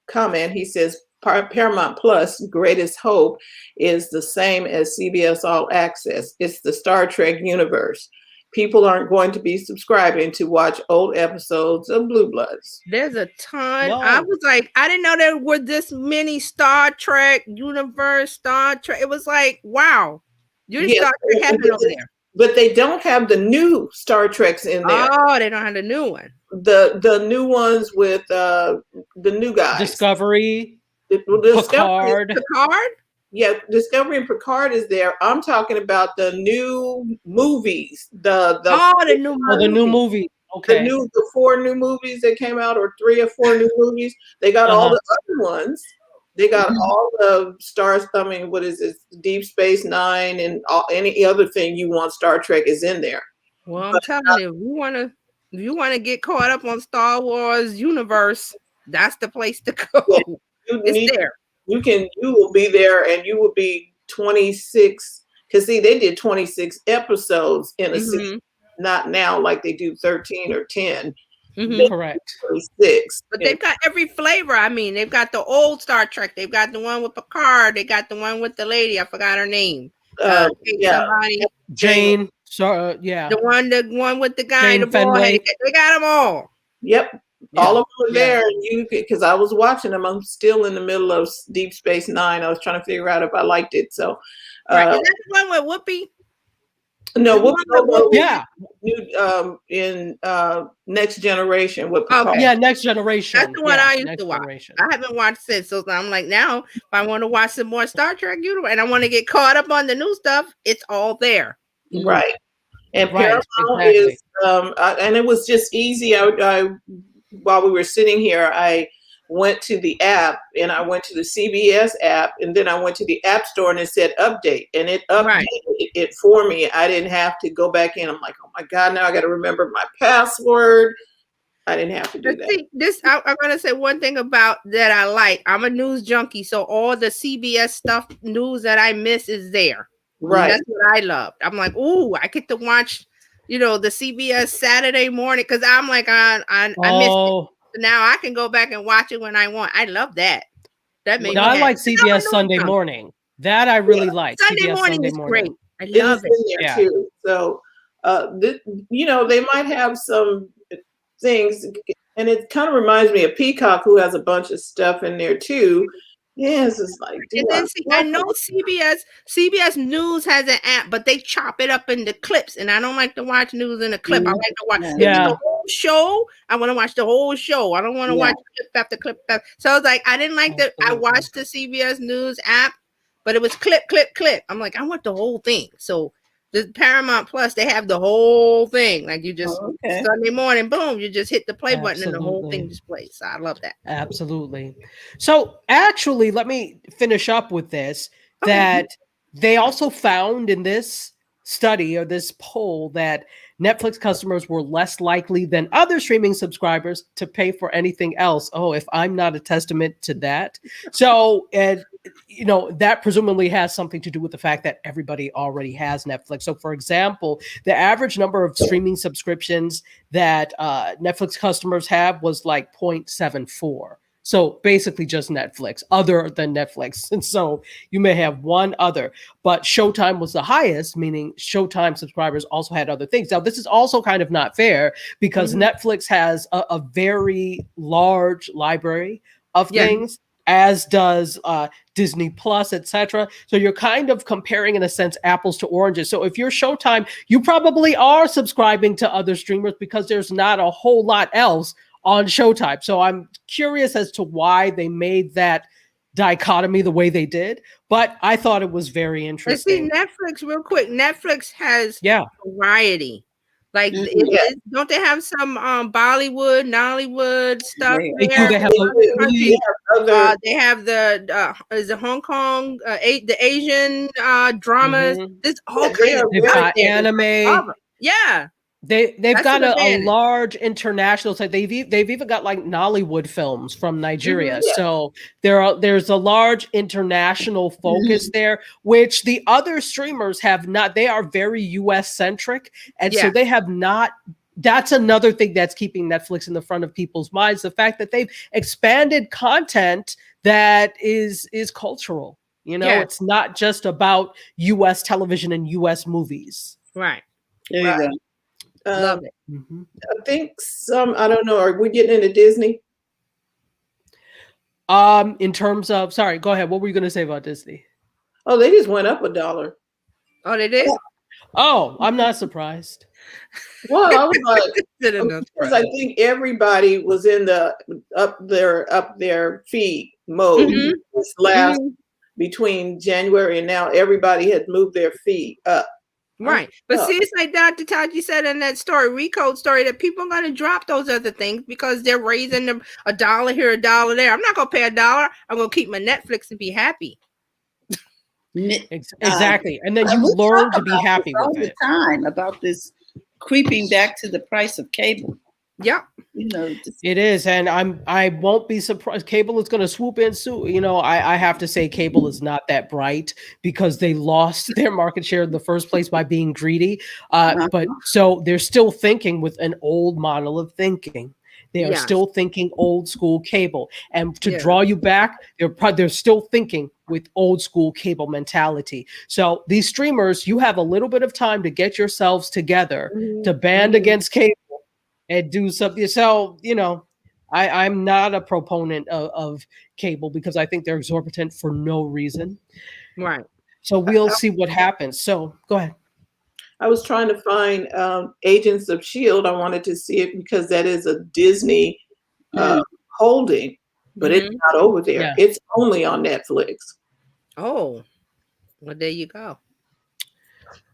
comment. He says Paramount Plus greatest hope is the same as CBS All Access. It's the Star Trek universe. People aren't going to be subscribing to watch old episodes of Blue Bloods. There's a ton. No. I was like, I didn't know there were this many Star Trek universe, Star Trek. It was like, wow, you're Star Trek heaven over there. But they don't have the new Star Treks in there. Oh, they don't have the new one. The new ones with the new guys. Discovery, Picard. Picard? Yeah, Discovery and Picard is there. I'm talking about the new movies. The new movie. Okay. The 4 new movies that came out, or 3 or 4 new movies. They got all the other ones. They got all the stars. I mean, what is it? Deep Space Nine and any other thing you want. Star Trek is in there. Well, I'm telling you, if you want to get caught up on Star Wars universe, that's the place to go. Yeah, it's there. You will be there, and you will be 26. Because see, they did 26 episodes in a season, not now like they do 13 or 10. Correct. 26. But they've got every flavor. I mean, they've got the old Star Trek. They've got the one with Picard. They got the one with the lady. I forgot her name. Jane. So the one with the guy, Jane the boy. Fenway. They got them all. Yep. All of them are there, and because I was watching them, I'm still in the middle of Deep Space Nine. I was trying to figure out if I liked it. So, Is that the one with Whoopi? No, Whoopi. New in Next Generation with Picard. Yeah, Next Generation. That's the one I used to watch. I haven't watched since, so I'm like, now if I want to watch some more Star Trek universe and I want to get caught up on the new stuff, it's all there. Right. And Paramount is, and it was just easy. I while we were sitting here, I went to the app, and I went to the CBS app, and then I went to the App Store, and it said update, and it updated it for me. I didn't have to go back in. I'm like, oh my God, now I got to remember my password. I didn't have to do that. I'm going to say one thing about that I like. I'm a news junkie, so all the CBS stuff, news that I miss is there. Right. That's what I loved. I'm like, ooh, I get to watch, the CBS Saturday morning, because I'm like, I missed it. So now I can go back and watch it when I want. I love that. That made me I like CBS Sunday morning. That I really like. Sunday morning is great. I love it. Too. So, they might have some things, and it kind of reminds me of Peacock, who has a bunch of stuff in there too. Yes, it's like. And then I know CBS News has an app, but they chop it up into clips, and I don't like to watch news in a clip. I like to watch the whole show. I want to watch the whole show. I don't want to watch clip after clip. So I was like, I didn't like that. I watched the CBS News app, but it was clip. I'm like, I want the whole thing. So the Paramount Plus, they have the whole thing. Like you just Sunday morning, boom, you just hit the play button and the whole thing just plays. So I love that. Absolutely. So actually, let me finish up with this, that they also found in this study or this poll that Netflix customers were less likely than other streaming subscribers to pay for anything else. Oh, if I'm not a testament to that. So, that presumably has something to do with the fact that everybody already has Netflix. So, for example, the average number of streaming subscriptions that Netflix customers have was like 0.74. So basically just Netflix, other than Netflix. And so you may have one other, but Showtime was the highest, meaning Showtime subscribers also had other things. Now, this is also kind of not fair because Netflix has a very large library of things, as does Disney Plus, etc. So you're kind of comparing, in a sense, apples to oranges. So if you're Showtime, you probably are subscribing to other streamers because there's not a whole lot else on Showtime. So I'm curious as to why they made that dichotomy the way they did, but I thought it was very interesting. Let's see, Netflix real quick. Netflix has variety. Like, don't they have some Bollywood, Nollywood stuff They there? They have They have the is it Hong Kong the Asian dramas. This whole kind of they've got anime. Yeah. They've got a large international side. They've even got like Nollywood films from Nigeria. So there's a large international focus there, which the other streamers have not. They are very US centric, and so they have not. That's another thing that's keeping Netflix in the front of people's minds: the fact that they've expanded content that is cultural. You know, it's not just about US television and US movies. Right. There you go. Love it. I think I don't know. Are we getting into Disney? In terms of, sorry, go ahead. What were you going to say about Disney? Oh, they just went up $1. Oh, they did? Oh, I'm not surprised. Well, I was like, because I think everybody was in the up their feed mode. This last between January and now, everybody had moved their feed up. Right. But see, it's like Dr. Taji said in that story, Recode story, that people are going to drop those other things because they're raising them $1 here, $1 there. I'm not going to pay $1. I'm going to keep my Netflix and be happy. Exactly. And then you learn to be happy with it. All the time about this creeping back to the price of cable. Yeah. You know, it is, and I won't be surprised. Cable is going to swoop in soon. You know, I have to say, cable is not that bright because they lost their market share in the first place by being greedy. But so they're still thinking with an old model of thinking. They are still thinking old school cable, and to draw you back, they're still thinking with old school cable mentality. So these streamers, you have a little bit of time to get yourselves together to band against cable and do something. So, you know, I'm not a proponent of cable because I think they're exorbitant for no reason. Right. So we'll see what happens. So go ahead. I was trying to find Agents of S.H.I.E.L.D. I wanted to see it because that is a Disney holding, but it's not over there. Yeah. It's only on Netflix. Oh, well, there you go.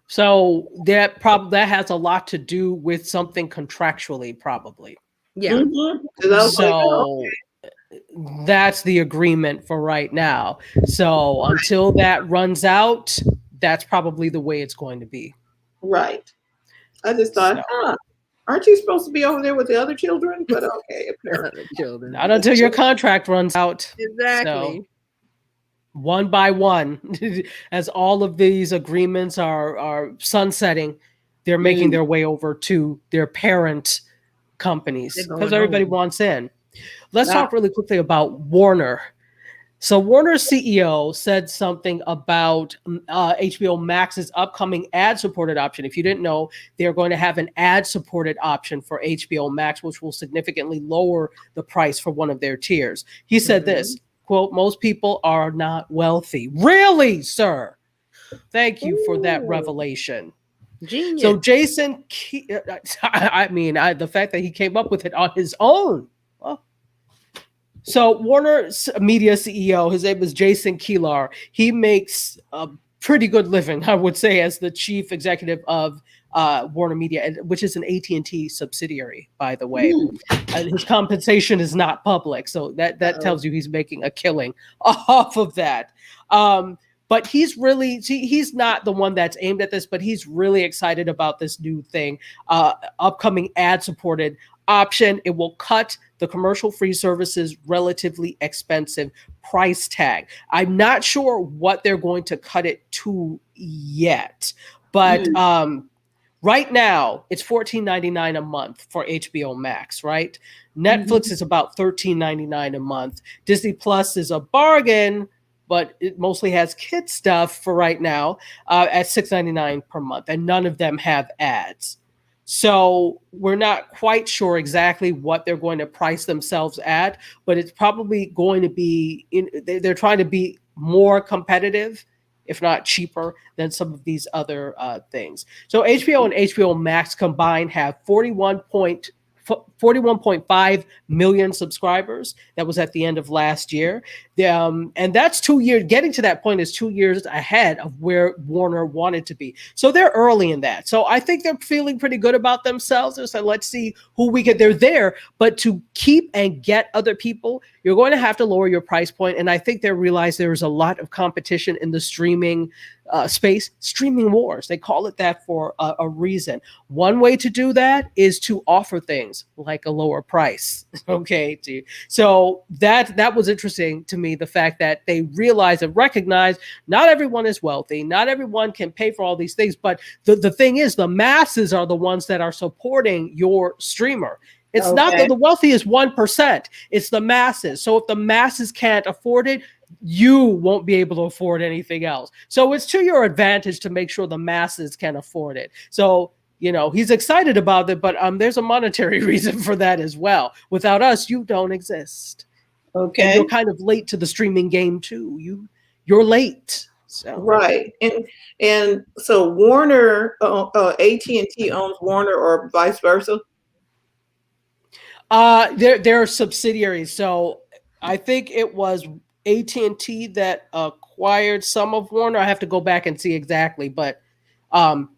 So that has a lot to do with something contractually, probably. Yeah. So that's the agreement for right now. So until that runs out, that's probably the way it's going to be. Right. I just thought, aren't you supposed to be over there with the other children? But okay, apparently. Not until your contract runs out. Exactly. So, one by one, as all of these agreements are sunsetting, they're making their way over to their parent companies because everybody wants in. Let's talk really quickly about Warner. So Warner's CEO said something about HBO Max's upcoming ad-supported option. If you didn't know, they're going to have an ad-supported option for HBO Max, which will significantly lower the price for one of their tiers. He said this, quote, "Most people are not wealthy." Really, sir? Thank you for that revelation. Genius. So Jason, the fact that he came up with it on his own. Well, so Warner Media CEO, his name is Jason Kilar. He makes a pretty good living, I would say, as the chief executive of Warner Media, which is an AT&T subsidiary, by the way. His compensation is not public, so that tells you he's making a killing off of that. But he's not the one that's aimed at this, but he's really excited about this new thing, upcoming ad-supported option. It will cut the commercial-free services relatively expensive price tag. I'm not sure what they're going to cut it to yet, but right now it's $14.99 a month for HBO Max, right? Netflix is about $13.99 a month. Disney Plus is a bargain, but it mostly has kid stuff for right now at $6.99 per month, and none of them have ads. So we're not quite sure exactly what they're going to price themselves at, but it's probably going to be, they're trying to be more competitive, if not cheaper, than some of these other things. So HBO and HBO Max combined have 41.5 41.5 million subscribers. That was at the end of last year. And that's 2 years. Getting to that point is 2 years ahead of where Warner wanted to be. So they're early in that. So I think they're feeling pretty good about themselves. They're saying, let's see who we get. They're there, but to keep and get other people, you're going to have to lower your price point. And I think they realize there is a lot of competition in the streaming space. Streaming wars, they call it that for a reason. One way to do that is to offer things like a lower price. Okay, so that was interesting to me, the fact that they realize and recognize not everyone is wealthy, not everyone can pay for all these things, but the thing is, the masses are the ones that are supporting your streamer. It's not that the wealthy is 1%, it's the masses. So if the masses can't afford it, you won't be able to afford anything else. So it's to your advantage to make sure the masses can afford it. So, you know, he's excited about it, but there's a monetary reason for that as well. Without us, you don't exist. Okay. And you're kind of late to the streaming game too. You're late. So. Right. And so Warner, AT&T owns Warner, or vice versa? They're subsidiaries. So I think it was AT&T that acquired some of Warner. I have to go back and see exactly, but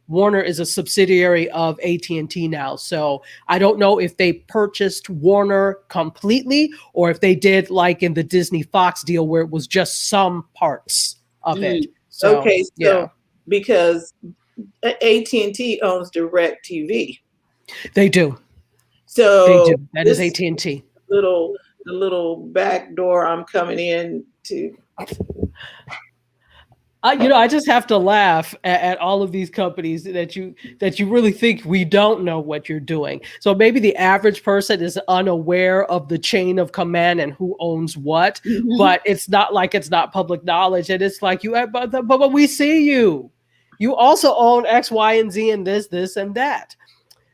Warner is a subsidiary of AT&T now. So I don't know if they purchased Warner completely or if they did like in the Disney Fox deal where it was just some parts of it. So, okay, so yeah. Because AT&T owns DirecTV. They do. So they do. That is AT&T. The little back door I'm coming in to. I just have to laugh at all of these companies that you really think we don't know what you're doing. So maybe the average person is unaware of the chain of command and who owns what, but it's not like it's not public knowledge. And it's like but we see you. You also own X, Y, and Z, and this, and that.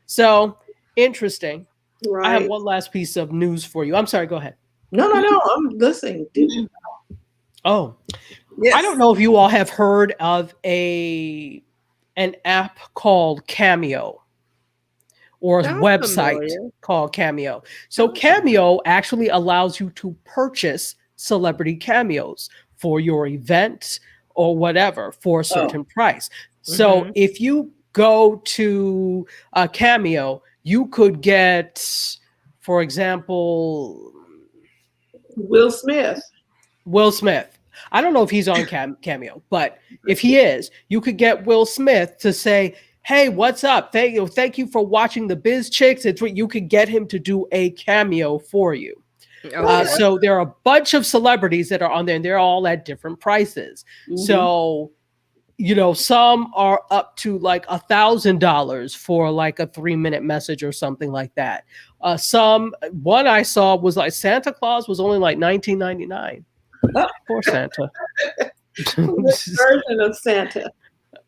So interesting. Right. I have one last piece of news for you. I'm sorry. Go ahead. No. I'm listening. Oh. Yes. I don't know if you all have heard of an app called Cameo or a website called Cameo. So Cameo actually allows you to purchase celebrity cameos for your event or whatever for a certain price. So if you go to Cameo, you could get, for example, Will Smith. I don't know if he's on Cameo, but if he is, you could get Will Smith to say, "Hey, what's up? Thank you for watching the Biz Chicks." It's what you could get him to do a cameo for you. So there are a bunch of celebrities that are on there, and they're all at different prices. So, some are up to like $1,000 for like a 3-minute message or something like that. One I saw was like Santa Claus was only like $19.99. Poor Santa. Version of Santa.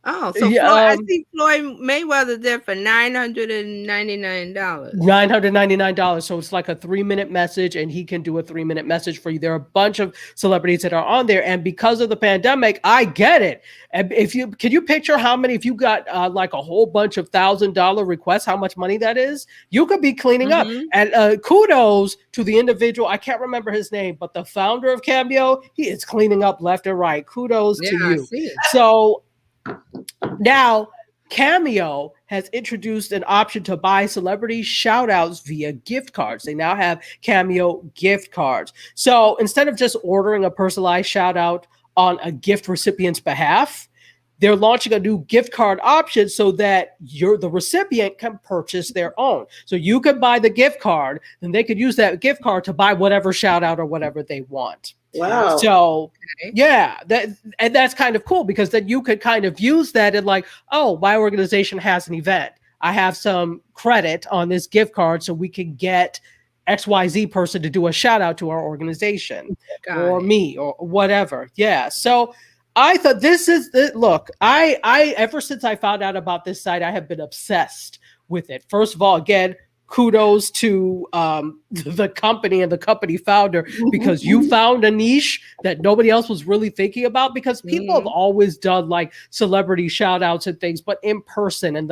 Oh, so yeah, I see Floyd Mayweather there for $999. $999. So it's like a 3-minute message, and he can do a 3-minute message for you. There are a bunch of celebrities that are on there, and because of the pandemic, I get it. And can you picture how many? If you got like a whole bunch of $1,000 requests, how much money that is? You could be cleaning up. And kudos to the individual. I can't remember his name, but the founder of Cameo, he is cleaning up left and right. Kudos to you. So. Now, Cameo has introduced an option to buy celebrity shout outs via gift cards. They now have Cameo gift cards. So instead of just ordering a personalized shout out on a gift recipient's behalf, they're launching a new gift card option so that the recipient can purchase their own. So you can buy the gift card, and they could use that gift card to buy whatever shout out or whatever they want. Wow. So yeah, that's kind of cool, because then you could kind of use that and like, oh, my organization has an event. I have some credit on this gift card, so we can get XYZ person to do a shout out to our organization or me or whatever. Yeah. So I thought look, I ever since I found out about this site, I have been obsessed with it. First of all, again, kudos to the company and the company founder, because you found a niche that nobody else was really thinking about, because people have always done like celebrity shout outs and things, but in person, and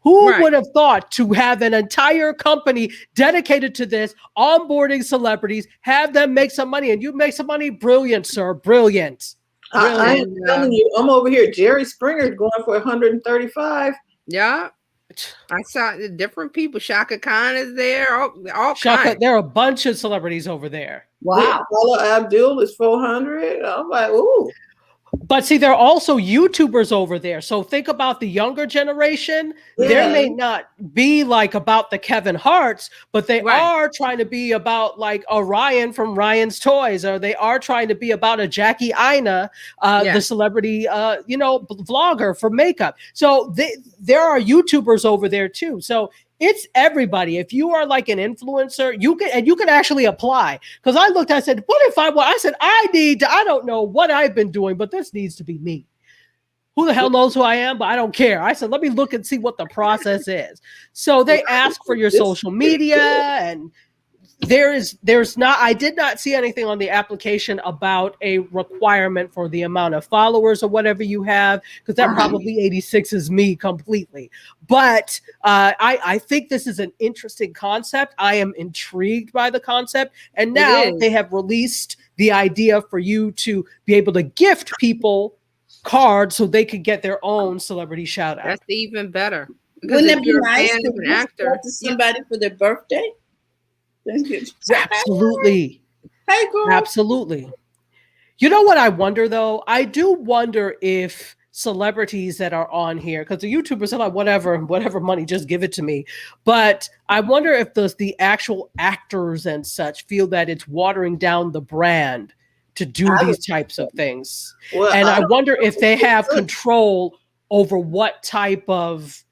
Who Right. would have thought to have an entire company dedicated to this, onboarding celebrities, have them make some money, and you make some money? Brilliant, sir. Brilliant. I am telling you, I'm over here. Jerry Springer's going for 135. Yeah. I saw the different people. Shaka Khan is there. All Shaka, kinds. there are a bunch of celebrities over there. Wow. Paula Abdul is 400. I'm like, ooh. But see, there are also YouTubers over there. So think about the younger generation. Yeah. There may not be like about the Kevin Harts, but they Right. are trying to be about like a Ryan from Ryan's Toys, or they are trying to be about a Jackie Aina, the celebrity, vlogger for makeup. So there are YouTubers over there too. So it's everybody. If you are like an influencer, you can actually apply. Because I looked, I said, what if I said, I don't know what I've been doing, but this needs to be me. Who the hell knows who I am? But I don't care. I said, let me look and see what the process is. So they ask for your social media, and I did not see anything on the application about a requirement for the amount of followers or whatever you have, because that probably 86 is me completely. But I think this is an interesting concept. I am intrigued by the concept. And now they have released the idea for you to be able to gift people cards so they could get their own celebrity shout out. That's even better. Wouldn't it be nice to gift to somebody for their birthday? Absolutely. Hey, girl. Absolutely. You know what I wonder though? I do wonder if celebrities that are on here, because the YouTubers are like, whatever money, just give it to me. But I wonder if the actual actors and such feel that it's watering down the brand to do these types of things. Well, and I wonder if they have control over what type of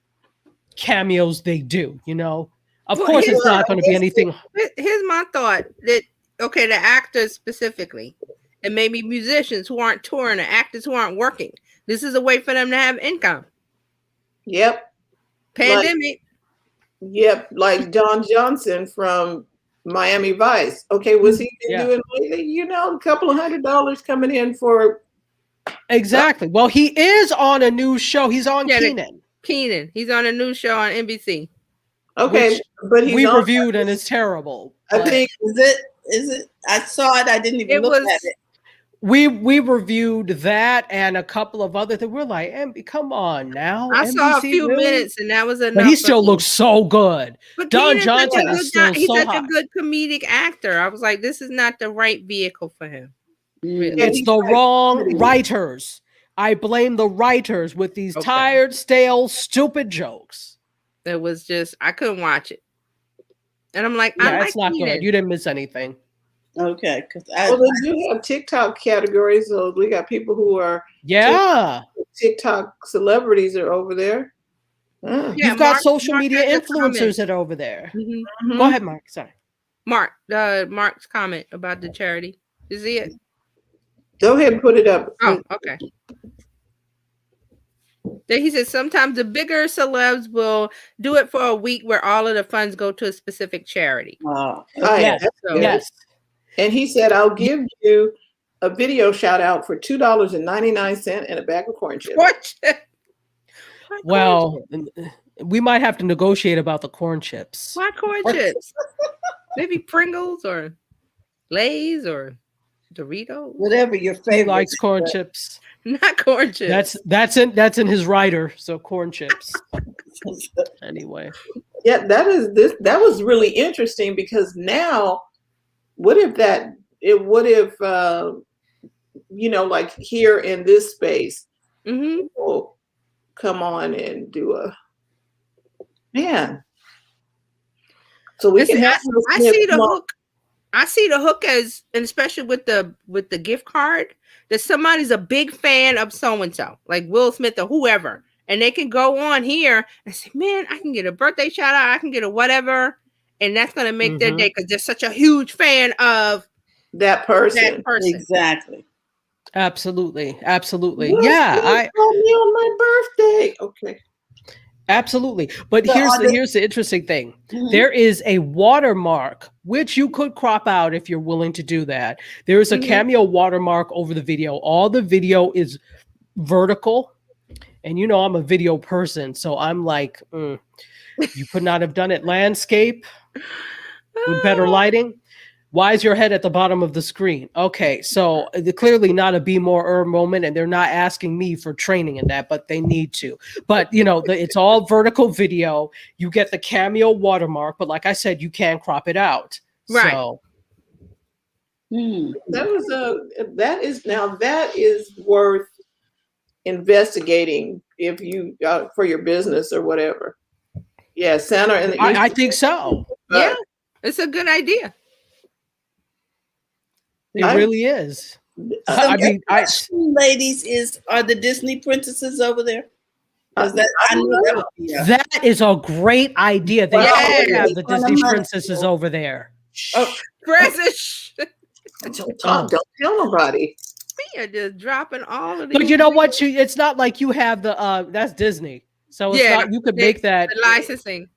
cameos they do, you know? Of course, it's not going to be anything. Here's my thought that, the actors specifically, and maybe musicians who aren't touring, or actors who aren't working. This is a way for them to have income. Yep. Pandemic. Like Don Johnson from Miami Vice. Okay, what's he been doing lately? You know, a couple of $100 coming in for. Exactly. Well, he is on a new show. He's on Kenan. He's on a new show on NBC. Okay, but we reviewed and it's terrible. I think is it? I saw it. I didn't even look at it. We reviewed that and a couple of other things. We're like, come on now. I saw a few minutes and that was enough. But he still looks so good. But Don Johnson is still he's so such hot. a good comedic actor. I was like, this is not the right vehicle for him. Really. It's the wrong writers. I blame the writers with these tired, stale, stupid jokes. It was just, I couldn't watch it. And I'm like, it's not good. You didn't miss anything. Okay. Because they do have TikTok categories. So we got people who are TikTok celebrities are over there. You've got social media influencers that are over there. Mm-hmm. Go ahead, Mark. Sorry. Mark's comment about the charity. Is it? Go ahead and put it up. Oh, okay. Then he said sometimes the bigger celebs will do it for a week where all of the funds go to a specific charity. Yes. And he said, I'll give you a video shout out for $2.99 and a bag of corn chips. Well, we might have to negotiate about the corn chips. Why corn chips? Maybe Pringles or Lay's or Doritos. Whatever your favorite. He likes corn chips. Not corn chips. That's in his rider. So corn chips. Anyway. Yeah, that was really interesting because now, what if like here in this space, people come on and do so we can have I see the hook. I see the hook as, and especially with the gift card, that somebody's a big fan of so-and-so, like Will Smith or whoever, and they can go on here and say, man, I can get a birthday shout out, I can get a whatever, and that's going to make their day because they're such a huge fan of that person. Exactly. Absolutely. Absolutely. Will yeah. I on my birthday. Okay. Absolutely. But here's the interesting thing. There is a watermark, which you could crop out if you're willing to do that. There is a cameo watermark over the video. All the video is vertical. And you know, I'm a video person, so I'm like, you could not have done it landscape with better lighting. Why is your head at the bottom of the screen? Okay, so clearly not a be more moment, and they're not asking me for training in that, but they need to. But you know, it's all vertical video. You get the cameo watermark, but like I said, you can crop it out. Right. So that is worth investigating if you for your business or whatever. Yeah, Santa and I think so. Yeah, it's a good idea. It really is. I mean, ladies, are the Disney princesses over there? That is a great idea. They should have the Disney princesses over there. Oh, princess! Don't tell nobody. We are just dropping all of these. But you know what? It's not like you have the that's Disney, so it's not, you could make that the licensing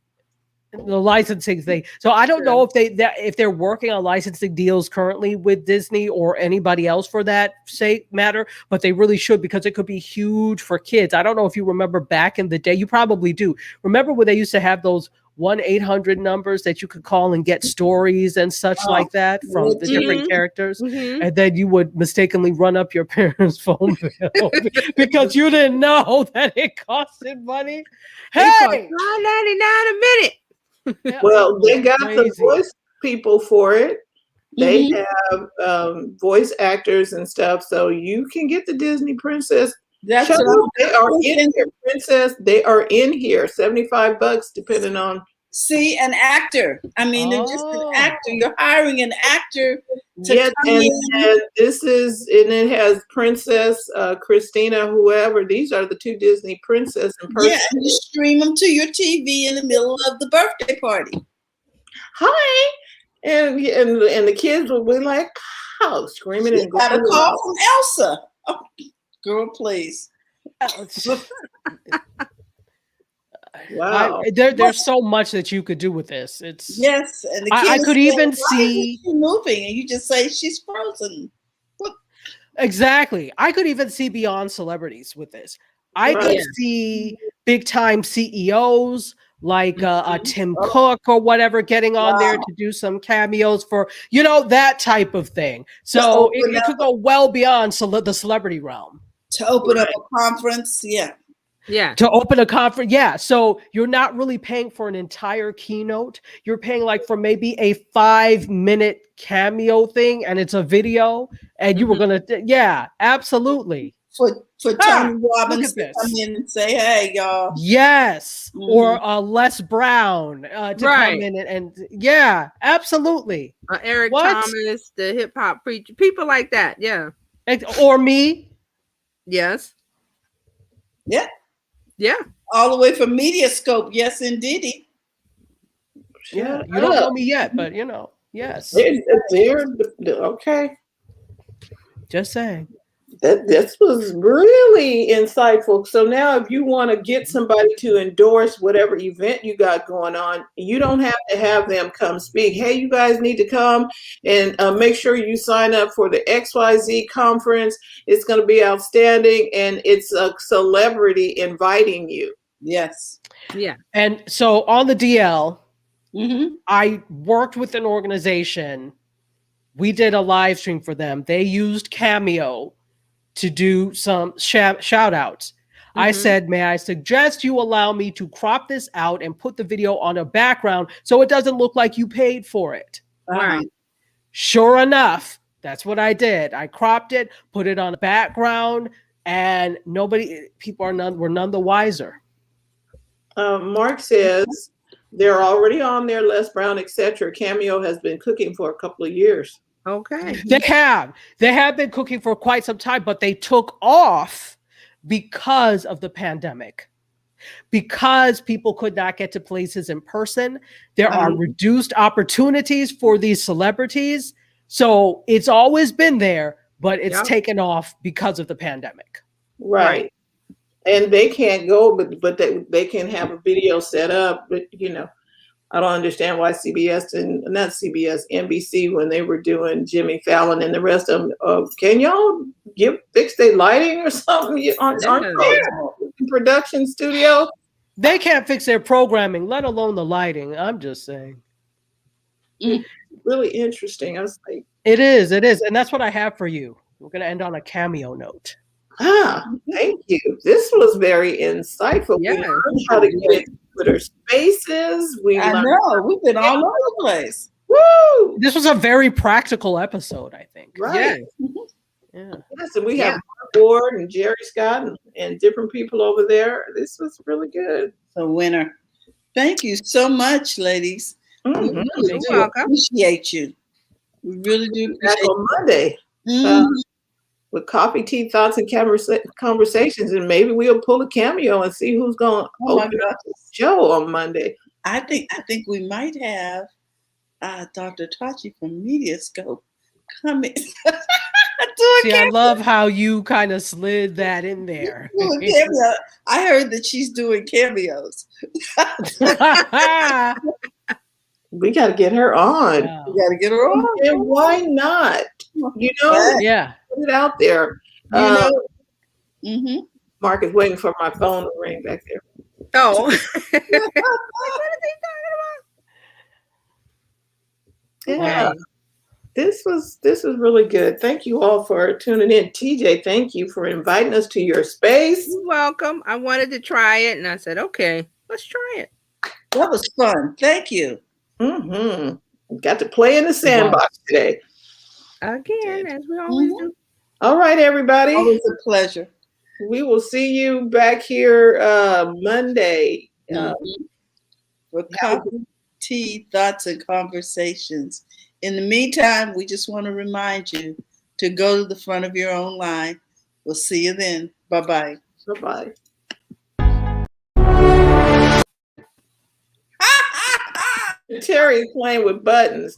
thing. So I don't know if they're working on licensing deals currently with Disney or anybody else for that matter, but they really should, because it could be huge for kids. I don't know if you remember back in the day. You probably do. Remember when they used to have those 1-800 numbers that you could call and get stories and such like that from the different characters, and then you would mistakenly run up your parents' phone bill because you didn't know that it costed money. Hey, $9.99 a minute. Well, they got the voice people for it. They have voice actors and stuff, so you can get the Disney princess. They are in here, princess. They are in here. $75, depending on. See, an actor. I mean, they're just an actor. You're hiring an actor to come in. And this is, and it has Princess Christina, whoever. These are the two Disney princess in person. Yeah, and you stream them to your TV in the middle of the birthday party. Hi, and the kids will be like, "Oh, screaming and got a call from Elsa." Oh, girl, please. Wow, there's so much that you could do with this. It's and the I could even see moving, and you just say she's frozen. What? Exactly. I could even see beyond celebrities with this. I could see big time CEOs like Tim Cook or whatever getting on there to do some cameos for, you know, that type of thing. So it could go well beyond the celebrity realm. To open up a conference, to open a conference, so you're not really paying for an entire keynote. You're paying like for maybe a 5-minute cameo thing, and it's a video, and you were gonna, absolutely. For Tony Robbins to come in and say, "Hey, y'all." Yes, or Les Brown to come in and absolutely. Eric Thomas, the hip hop preacher, people like that, or me. Yes. Yeah. All the way from Mediascope. Yes, indeed. Yeah, you don't know me yet, but you know, yes. They're okay. Just saying. This was really insightful. So now if you want to get somebody to endorse whatever event you got going on, you don't have to have them come speak. Hey, you guys need to come and make sure you sign up for the XYZ conference. It's going to be outstanding. And it's a celebrity inviting you. Yes. Yeah. And so on the DL, I worked with an organization. We did a live stream for them. They used Cameo to do some shout outs. I said, may I suggest you allow me to crop this out and put the video on a background so it doesn't look like you paid for it. Right. Sure enough, that's what I did. I cropped it, put it on a background, and people were none the wiser. Mark says they're already on there, Les Brown, etc. Cameo has been cooking for a couple of years. Okay. They have been cooking for quite some time, but they took off because of the pandemic. Because people could not get to places in person, there are reduced opportunities for these celebrities. So it's always been there, but it's taken off because of the pandemic. Right. And they can't go, but they can have a video set up. But you know, I don't understand why CBS and not CBS, NBC, when they were doing Jimmy Fallon and the rest of them, can y'all fix their lighting or something? production studio. They can't fix their programming, let alone the lighting. I'm just saying. Really interesting. I was like, It is, and that's what I have for you. We're gonna end on a cameo note. thank you. This was very insightful. Yeah. We learned how to get into Twitter Spaces. I know. We've been all over the place. Woo! This was a very practical episode, I think. Right. Yeah. Yes, and we have Mark Ward and Jerry Scott and different people over there. This was really good. So winner. Thank you so much, ladies. Mhm. We really You're do welcome. appreciate you. We really do Back appreciate on Monday with coffee, tea, thoughts, and conversations, and maybe we'll pull a cameo and see who's going to Oh my open gosh. up the show on Monday. I think we might have Dr. Tachi from Mediascope coming. See, I love how you kind of slid that in there. I heard that she's doing cameos. We got to get her on. Wow. We got to get her on. And why not? You know, Yeah. put it out there. You know. Mark is waiting for my phone to ring back there. Oh. Yeah. Okay. This was really good. Thank you all for tuning in. TJ, thank you for inviting us to your space. You're welcome. I wanted to try it, and I said, okay, let's try it. That was fun. Thank you. Got to play in the sandbox today. Again, as we always do. All right, everybody. Always a pleasure. We will see you back here Monday. For coffee, tea, thoughts, and conversations. In the meantime, we just want to remind you to go to the front of your own line. We'll see you then. Bye-bye. Bye-bye. Terry's playing with buttons.